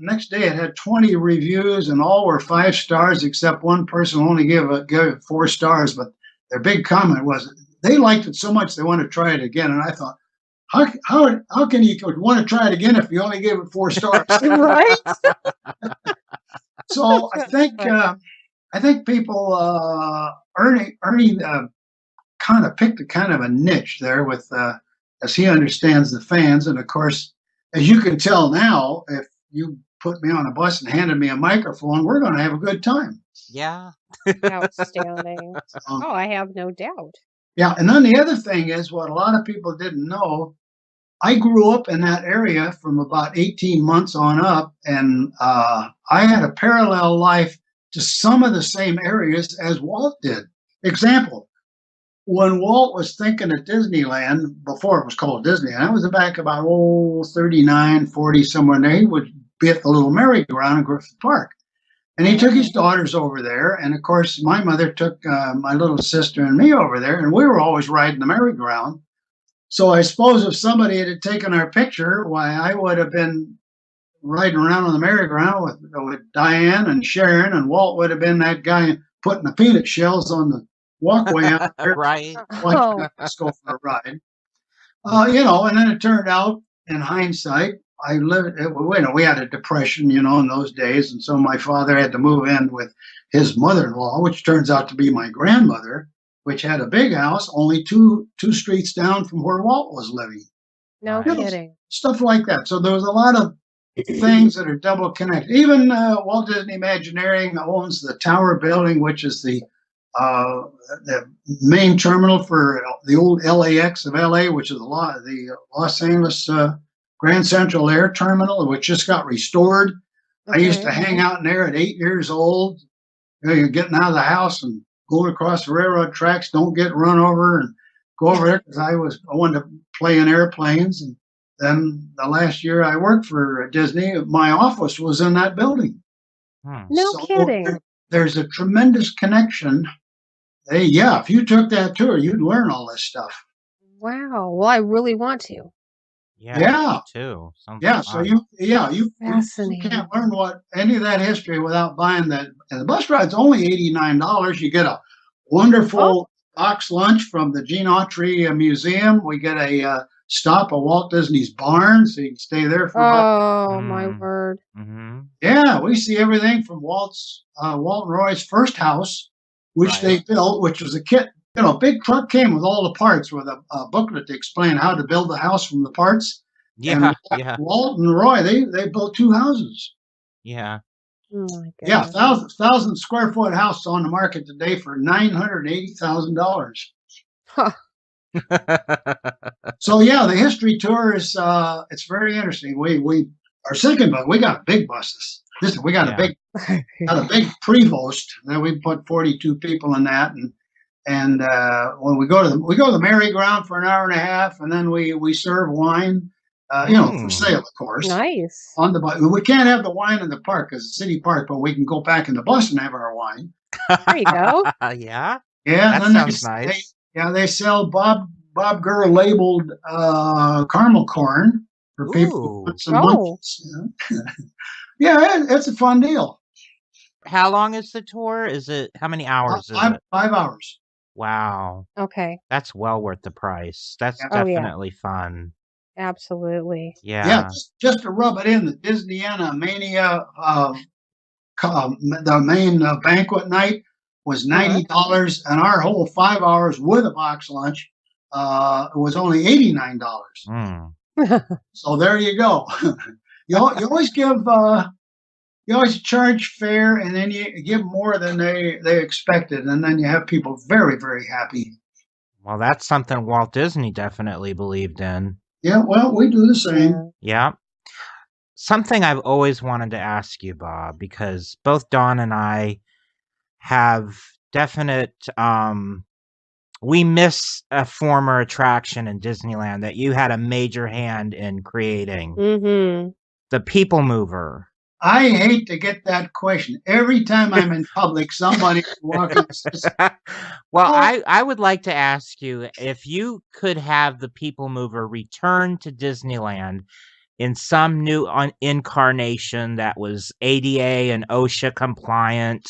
next day it had 20 reviews, and all were 5 stars, except one person only gave it 4 stars. But their big comment was they liked it so much they want to try it again. And I thought, how can you want to try it again if you only gave it 4 stars? Right. So I think people Ernie kind of picked a kind of a niche there with as he understands the fans. And of course, as you can tell now, if you put me on a bus and handed me a microphone, we're going to have a good time. Yeah. Outstanding. I have no doubt. Yeah. And then the other thing is what a lot of people didn't know. I grew up in that area from about 18 months on up, and I had a parallel life to some of the same areas as Walt did. Example, when Walt was thinking of Disneyland, before it was called Disneyland, that was back about 39, 40, somewhere in there, he would be at the little merry-go-round in Griffith Park. And he took his daughters over there, and of course my mother took my little sister and me over there, and we were always riding the merry-go-round. So I suppose if somebody had taken our picture, why I would have been riding around on the merry-go-round with Diane and Sharon, and Walt would have been that guy putting the peanut shells on the walkway out there, Right. watching us go for a ride. And then it turned out, in hindsight, we had a depression, in those days, and so my father had to move in with his mother-in-law, which turns out to be my grandmother, which had a big house, only two streets down from where Walt was living. No Right. kidding. Stuff like that. So there was a lot of things that are double connected. Even Walt Disney Imagineering owns the Tower Building, which is the main terminal for the old LAX of LA, which is the Los Angeles Grand Central Air Terminal, which just got restored. I used to hang out in there at 8 years old. You're getting out of the house and going across the railroad tracks. Don't get run over, and go over there because I wanted to play in airplanes. And then the last year I worked for Disney, my office was in that building. No kidding. There's a tremendous connection. If you took that tour, you'd learn all this stuff. Wow. Well, I really want to. Yeah. Yeah. Me too. Sounds Yeah. fun. So you Fascinating. can't learn any of that history without buying that. And the bus ride's only $89. You get a wonderful box lunch from the Gene Autry Museum. We get a stop at Walt Disney's barn, so you can stay there for about. Oh, my word. Mm-hmm. Yeah, we see everything from Walt and Roy's first house, which they built, which was a kit. Big truck came with all the parts with a booklet to explain how to build the house from the parts. Yeah. And Walt and Roy, they built 2 houses. Yeah. Oh, my goodness. Yeah, 1,000 square foot house on the market today for $980,000. Huh. So the history tour is it's very interesting. We our second bus, we got big buses. We got a big Prevost that we put 42 people in that, and when we go to the merry-go-round for an hour and a half, and then we serve wine, for sale, of course. Nice. On the bus, we can't have the wine in the park because it's city park, but we can go back in the bus and have our wine. There you go. Yeah. Yeah, That and then sounds nice. they sell Bob Gurr labeled caramel corn for people who Ooh. put some munchies. Yeah, it's a fun deal. How long is the tour? How many hours is it? 5 hours. Wow. Okay. That's well worth the price. That's Yeah. Oh, yeah. definitely fun. Absolutely. Yeah. Just to rub it in, the Disneyana Mania, the main banquet night was $90, and our whole 5 hours with a box lunch was only $89. Mm. So there you go. You always you always charge fair, and then you give more than they expected, and then you have people very, very happy. Well, that's something Walt Disney definitely believed in. Yeah, well, we do the same. Yeah. Something I've always wanted to ask you, Bob, because both Dawn and I have definite we miss a former attraction in Disneyland that you had a major hand in creating. Mm-hmm. The People Mover. I hate to get that question. Every time I'm in public, somebody walks up and says, Well, I would like to ask you if you could have the People Mover return to Disneyland in some new incarnation that was ADA and OSHA compliant.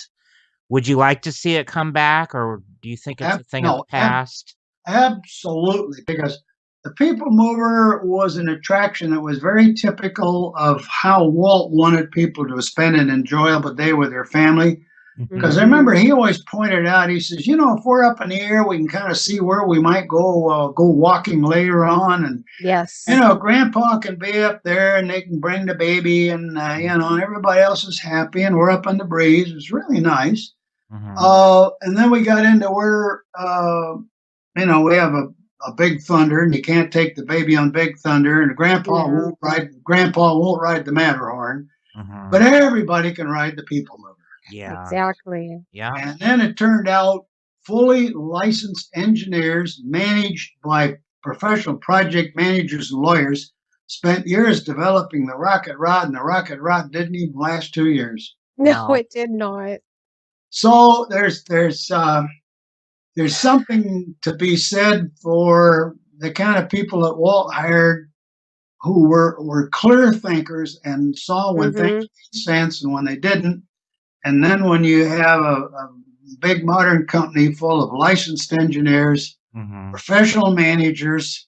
Would you like to see it come back, or do you think it's a thing of the past? Absolutely, because the People Mover was an attraction that was very typical of how Walt wanted people to spend an enjoyable day with their family. Because I remember he always pointed out, he says, if we're up in the air, we can kind of see where we might go walking later on. And, Yes. Grandpa can be up there and they can bring the baby and, everybody else is happy and we're up in the breeze. It's really nice. And then we got into where, we have a Big Thunder, and you can't take the baby on Big Thunder, and Grandpa won't ride the Matterhorn, but everybody can ride the People Mover. Yeah, Exactly. yeah. And then it turned out fully licensed engineers, managed by professional project managers and lawyers, spent years developing the rocket rod, and the rocket rod didn't even last 2 years. No, Wow. it did not. So there's something to be said for the kind of people that Walt hired who were clear thinkers and saw when things made sense and when they didn't. And then when you have a big modern company full of licensed engineers, professional managers,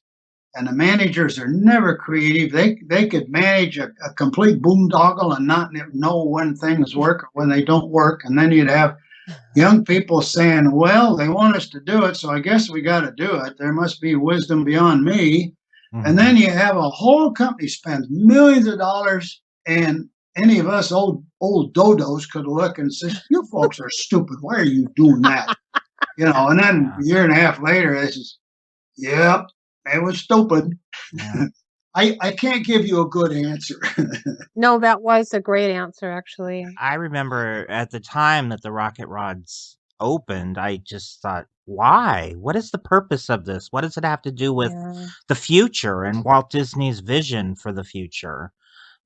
and the managers are never creative. They could manage a complete boondoggle and not know when things work or when they don't work. And then you'd have young people saying, well, they want us to do it, so I guess we got to do it. There must be wisdom beyond me. And then you have a whole company spends millions of dollars, and any of us old dodos could look and say, you folks are stupid. Why are you doing that? And then a year and a half later, they says, yep, it was stupid. Yeah. I can't give you a good answer. No, that was a great answer, actually. I remember at the time that the rocket rods opened, I just thought, why? What is the purpose of this? What does it have to do with the future and Walt Disney's vision for the future?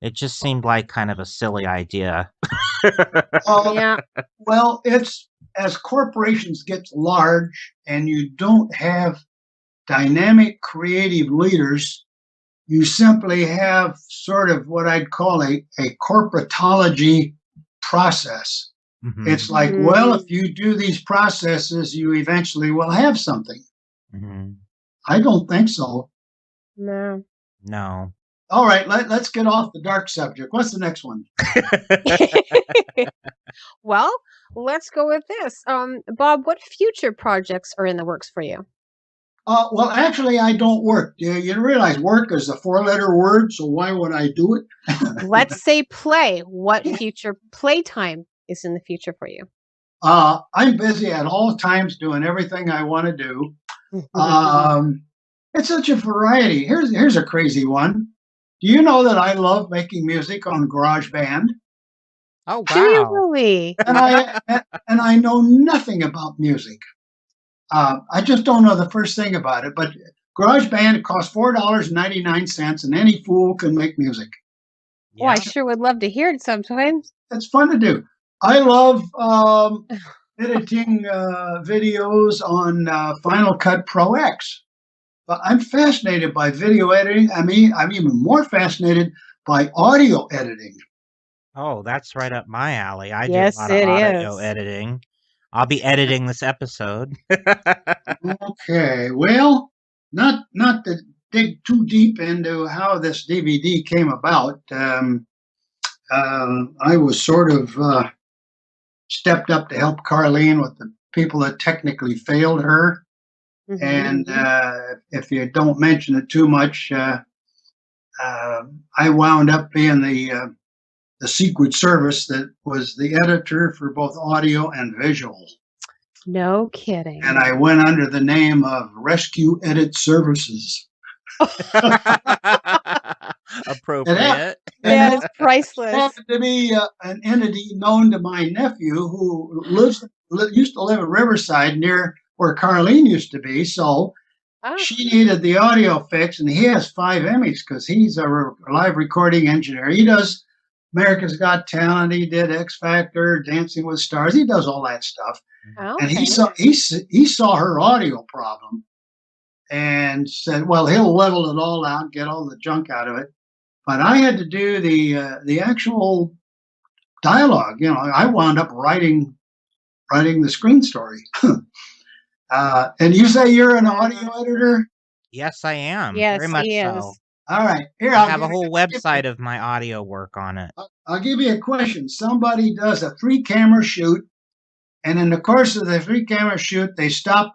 It just seemed like kind of a silly idea. Well, it's as corporations get large and you don't have dynamic, creative leaders, you simply have sort of what I'd call a corporatology process. It's like, well, if you do these processes, you eventually will have something. I don't think so. No. All right, let's get off the dark subject. What's the next one? Well, let's go with this. Bob, what future projects are in the works for you? Well, actually, I don't work. You realize work is a 4-letter word, so why would I do it? Let's say play. What future playtime is in the future for you? I'm busy at all times doing everything I want to do. It's such a variety. Here's a crazy one. Do you know that I love making music on GarageBand? Oh, wow. Really? And I know nothing about music. I just don't know the first thing about it. But GarageBand costs $4.99, and any fool can make music. Yeah. Oh, I sure would love to hear it sometimes. It's fun to do. I love editing videos on Final Cut Pro X. But I'm fascinated by video editing. I mean, I'm even more fascinated by audio editing. Oh, that's right up my alley. I do a lot of audio editing. I'll be editing this episode. Okay. Well, not to dig too deep into how this DVD came about. I was sort of stepped up to help Carlene with the people that technically failed her. And if you don't mention it too much, I wound up being the Secret Service that was the editor for both audio and visual. No kidding. And I went under the name of Rescue Edit Services. Appropriate. That is priceless. It happened to be an entity known to my nephew who used to live in Riverside near where Carlene used to be. So she needed the audio fix, and he has 5 Emmys because he's a live recording engineer. He does America's Got Talent. He did X Factor, Dancing with Stars. He does all that stuff. Okay. And he saw her audio problem and said, well, he'll level it all out, get all the junk out of it. But I had to do the actual dialogue. I wound up writing the screen story. And you say you're an audio editor? Yes, I am. Yes, very much he is. so. All right. Here, I have a whole website of my audio work on it. I'll give you a question. Somebody does a 3-camera shoot, and in the course of the 3-camera shoot, they stop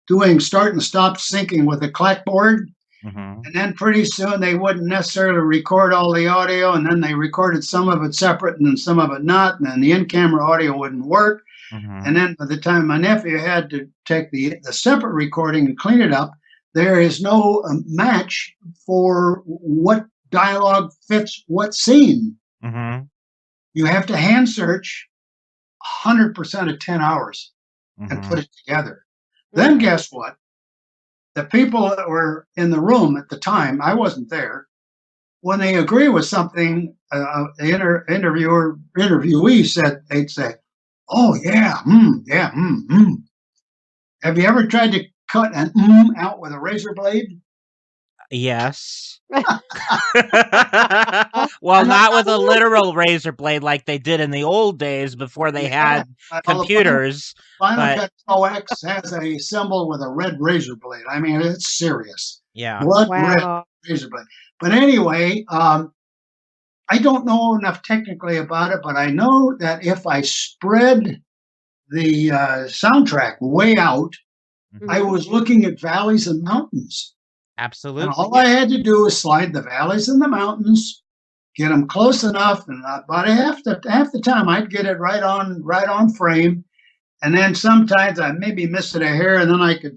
doing start and stop syncing with the clapboard. And then pretty soon they wouldn't necessarily record all the audio, and then they recorded some of it separate and then some of it not, and then the in-camera audio wouldn't work. And then by the time my nephew had to take the separate recording and clean it up, there is no match for what dialogue fits what scene. You have to hand search 100% of 10 hours and put it together. Then guess what? The people that were in the room at the time, I wasn't there, when they agree with something, the interviewee said, they'd say, oh, yeah, yeah, Have you ever tried to cut an out with a razor blade? Yes. Well, not with a literal razor blade like they did in the old days before they had computers. Final Cut Pro X has a symbol with a red razor blade. I mean, it's serious. Yeah. Blood red Wow. razor blade. But anyway, I don't know enough technically about it, but I know that if I spread the soundtrack way out, I was looking at valleys and mountains. Absolutely. And all I had to do was slide the valleys and the mountains, get them close enough, and about half the time I'd get it right on frame. And then sometimes I maybe missed it a hair, and then I could,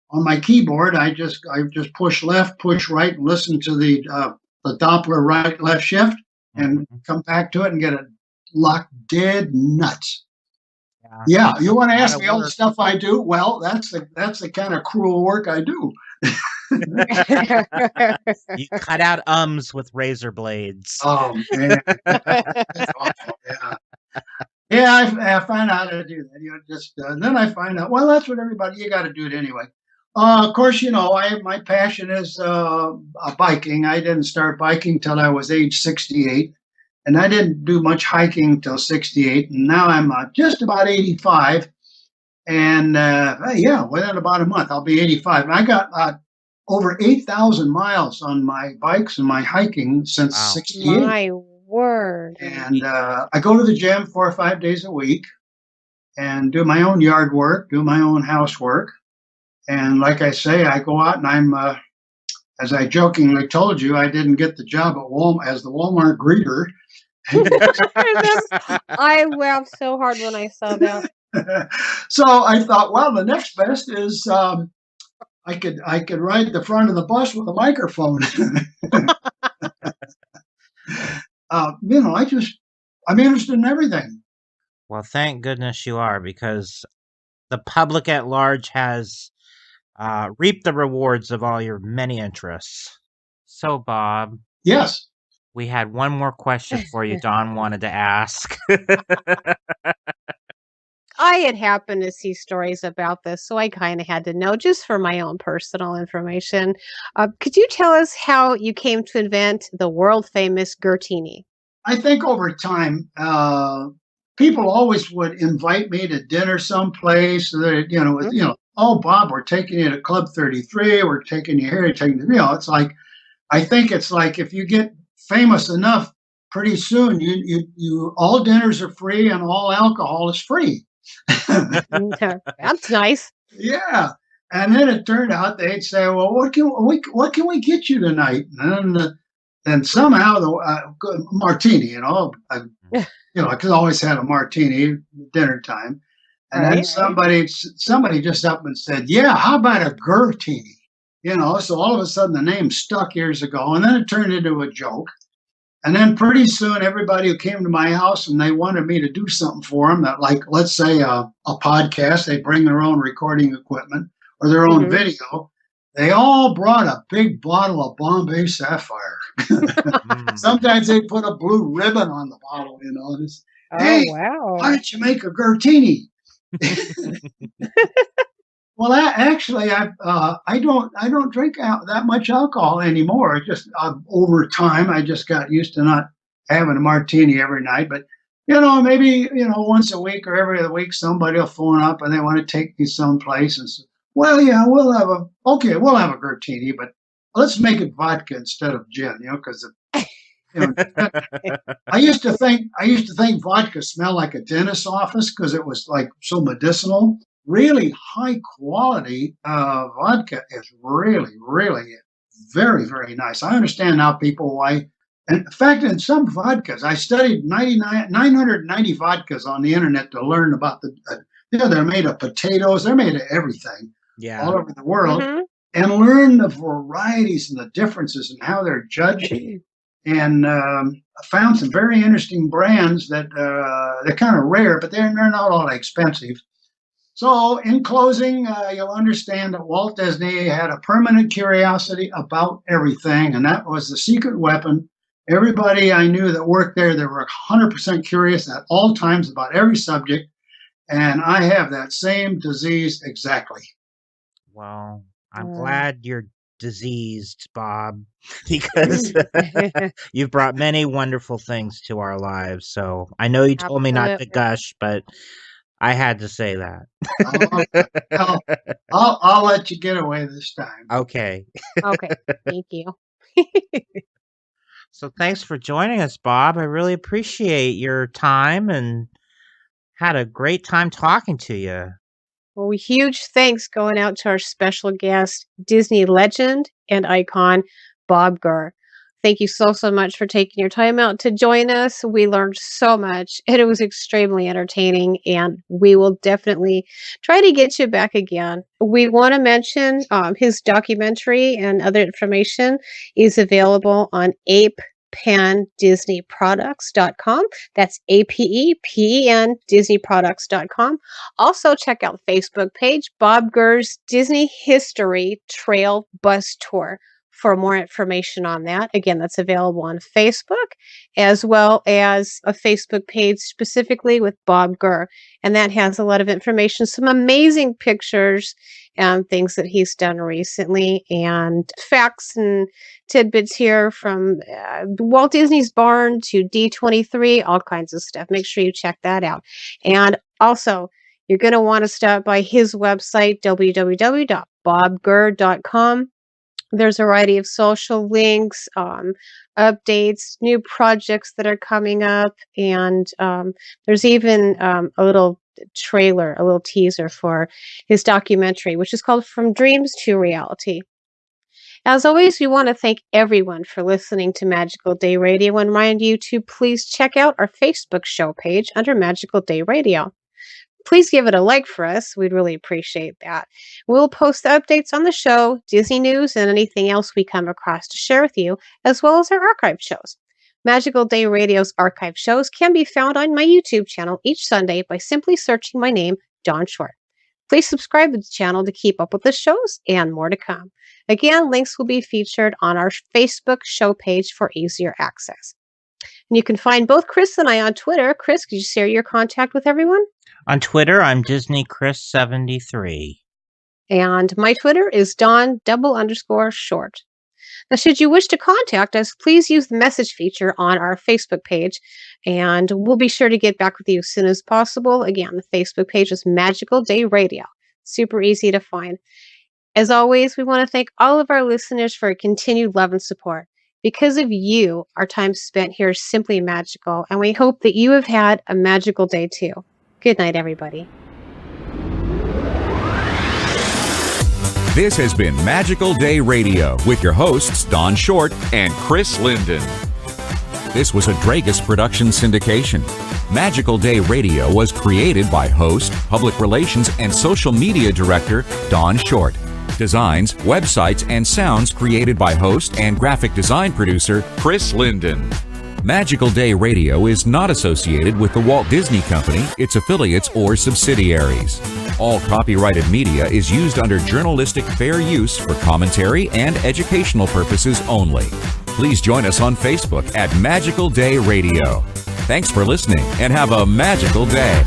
on my keyboard, I just push left, push right, and listen to the Doppler right left shift, and come back to it and get it locked dead nuts. Yeah, you want to ask me all the stuff I do? Well, that's the kind of cruel work I do. You cut out ums with razor blades. Oh man, that's awful. Yeah. I find out how to do that. You know, just then I find out. Well, that's what everybody. You got to do it anyway. Of course, you know, my passion is biking. I didn't start biking till I was age 68, and I didn't do much hiking till 68. And now I'm just about 85, and within about a month I'll be 85. And I got over 8,000 miles on my bikes and my hiking since 68. My word. And I go to the gym 4 or 5 days a week and do my own yard work, do my own housework. And like I say, I go out and I'm, as I jokingly told you, I didn't get the job at Walmart as the Walmart greeter. I laughed so hard when I saw that. So I thought, well, the next best is I could ride the front of the bus with a microphone. You know, I'm interested in everything. Well, thank goodness you are, because the public at large has reaped the rewards of all your many interests. So, Bob. Yes. We had one more question for you Don wanted to ask. I had happened to see stories about this, so I kind of had to know just for my own personal information. Could you tell us how you came to invent the world famous Gurtini? I think over time, people always would invite me to dinner someplace. That oh, Bob, we're taking you to Club 33. We're taking you here. It's like, I think it's like if you get famous enough, pretty soon you all dinners are free and all alcohol is free. That's nice. Yeah. And then it turned out they'd say, well, what can we get you tonight? And then somehow the martini, I could always had a martini dinner time. And then somebody just up and said, yeah, how about a Gurtini? So all of a sudden the name stuck years ago, and then it turned into a joke. And then pretty soon, everybody who came to my house and they wanted me to do something for them, that, like, let's say a podcast, they bring their own recording equipment or their own video. They all brought a big bottle of Bombay Sapphire. Sometimes they put a blue ribbon on the bottle, Hey, wow. Why don't you make a Gurtini? Well, actually, I don't drink that much alcohol anymore. Just over time, I just got used to not having a martini every night. But maybe once a week or every other week, somebody will phone up and they want to take me someplace and say, "Well, yeah, we'll have a Gurtini, but let's make it vodka instead of gin." Because I used to think vodka smelled like a dentist's office because it was like so medicinal. Really high quality vodka is really, really very, very nice. I understand now why. And in fact, in some vodkas, I studied 990 vodkas on the internet to learn about they're made of potatoes. They're made of everything all over the world, and learn the varieties and the differences and how they're judged. And found some very interesting brands that they're kind of rare, but they're not all that expensive. So in closing, you'll understand that Walt Disney had a permanent curiosity about everything, and that was the secret weapon. Everybody I knew that worked there, they were 100% curious at all times about every subject, and I have that same disease exactly. Well, I'm Uh, glad you're diseased, Bob, because you've brought many wonderful things to our lives. So I know you told me not to Absolutely. gush, but I had to say that. Oh, I'll, I'll let you get away this time. Okay. Okay. Thank you. So thanks for joining us, Bob. I really appreciate your time and had a great time talking to you. Well, huge thanks going out to our special guest, Disney legend and icon, Bob Gurr. Thank you so much for taking your time out to join us. We learned so much, and it was extremely entertaining, and we will definitely try to get you back again. We want to mention his documentary and other information is available on apependisneyproducts.com. That's APEPEN Disneyproducts.com. Also, check out the Facebook page, Bob Gurr's Disney History Trail Bus Tour, for more information on that. Again, that's available on Facebook, as well as a Facebook page specifically with Bob Gurr. And that has a lot of information, some amazing pictures and things that he's done recently, and facts and tidbits here from Walt Disney's barn to D23, all kinds of stuff. Make sure you check that out. And also, you're going to want to stop by his website, www.bobgurr.com. There's a variety of social links, updates, new projects that are coming up, and there's even a little trailer, a little teaser for his documentary, which is called From Dreams to Reality. As always, we want to thank everyone for listening to Magical Day Radio and remind you to please check out our Facebook show page under Magical Day Radio. Please give it a like for us. We'd really appreciate that. We'll post the updates on the show, Disney news, and anything else we come across to share with you, as well as our archive shows. Magical Day Radio's archive shows can be found on my YouTube channel each Sunday by simply searching my name, Dawn Short. Please subscribe to the channel to keep up with the shows and more to come. Again, links will be featured on our Facebook show page for easier access. And you can find both Chris and I on Twitter. Chris, could you share your contact with everyone? On Twitter, I'm DisneyChris73. And my Twitter is Dawn_Short. Now, should you wish to contact us, please use the message feature on our Facebook page, and we'll be sure to get back with you as soon as possible. Again, the Facebook page is Magical Day Radio. Super easy to find. As always, we want to thank all of our listeners for your continued love and support. Because of you, our time spent here is simply magical, and we hope that you have had a magical day too. Good night, everybody. This has been Magical Day Radio with your hosts, Dawn Short and Chris Linden. This was a Dragus production syndication. Magical Day Radio was created by host, public relations, and social media director, Dawn Short. Designs, websites, and sounds created by host and graphic design producer, Chris Linden. Magical Day Radio is not associated with the Walt Disney Company, its affiliates, or subsidiaries. All copyrighted media is used under journalistic fair use for commentary and educational purposes only. Please join us on Facebook at Magical Day Radio. Thanks for listening and have a magical day.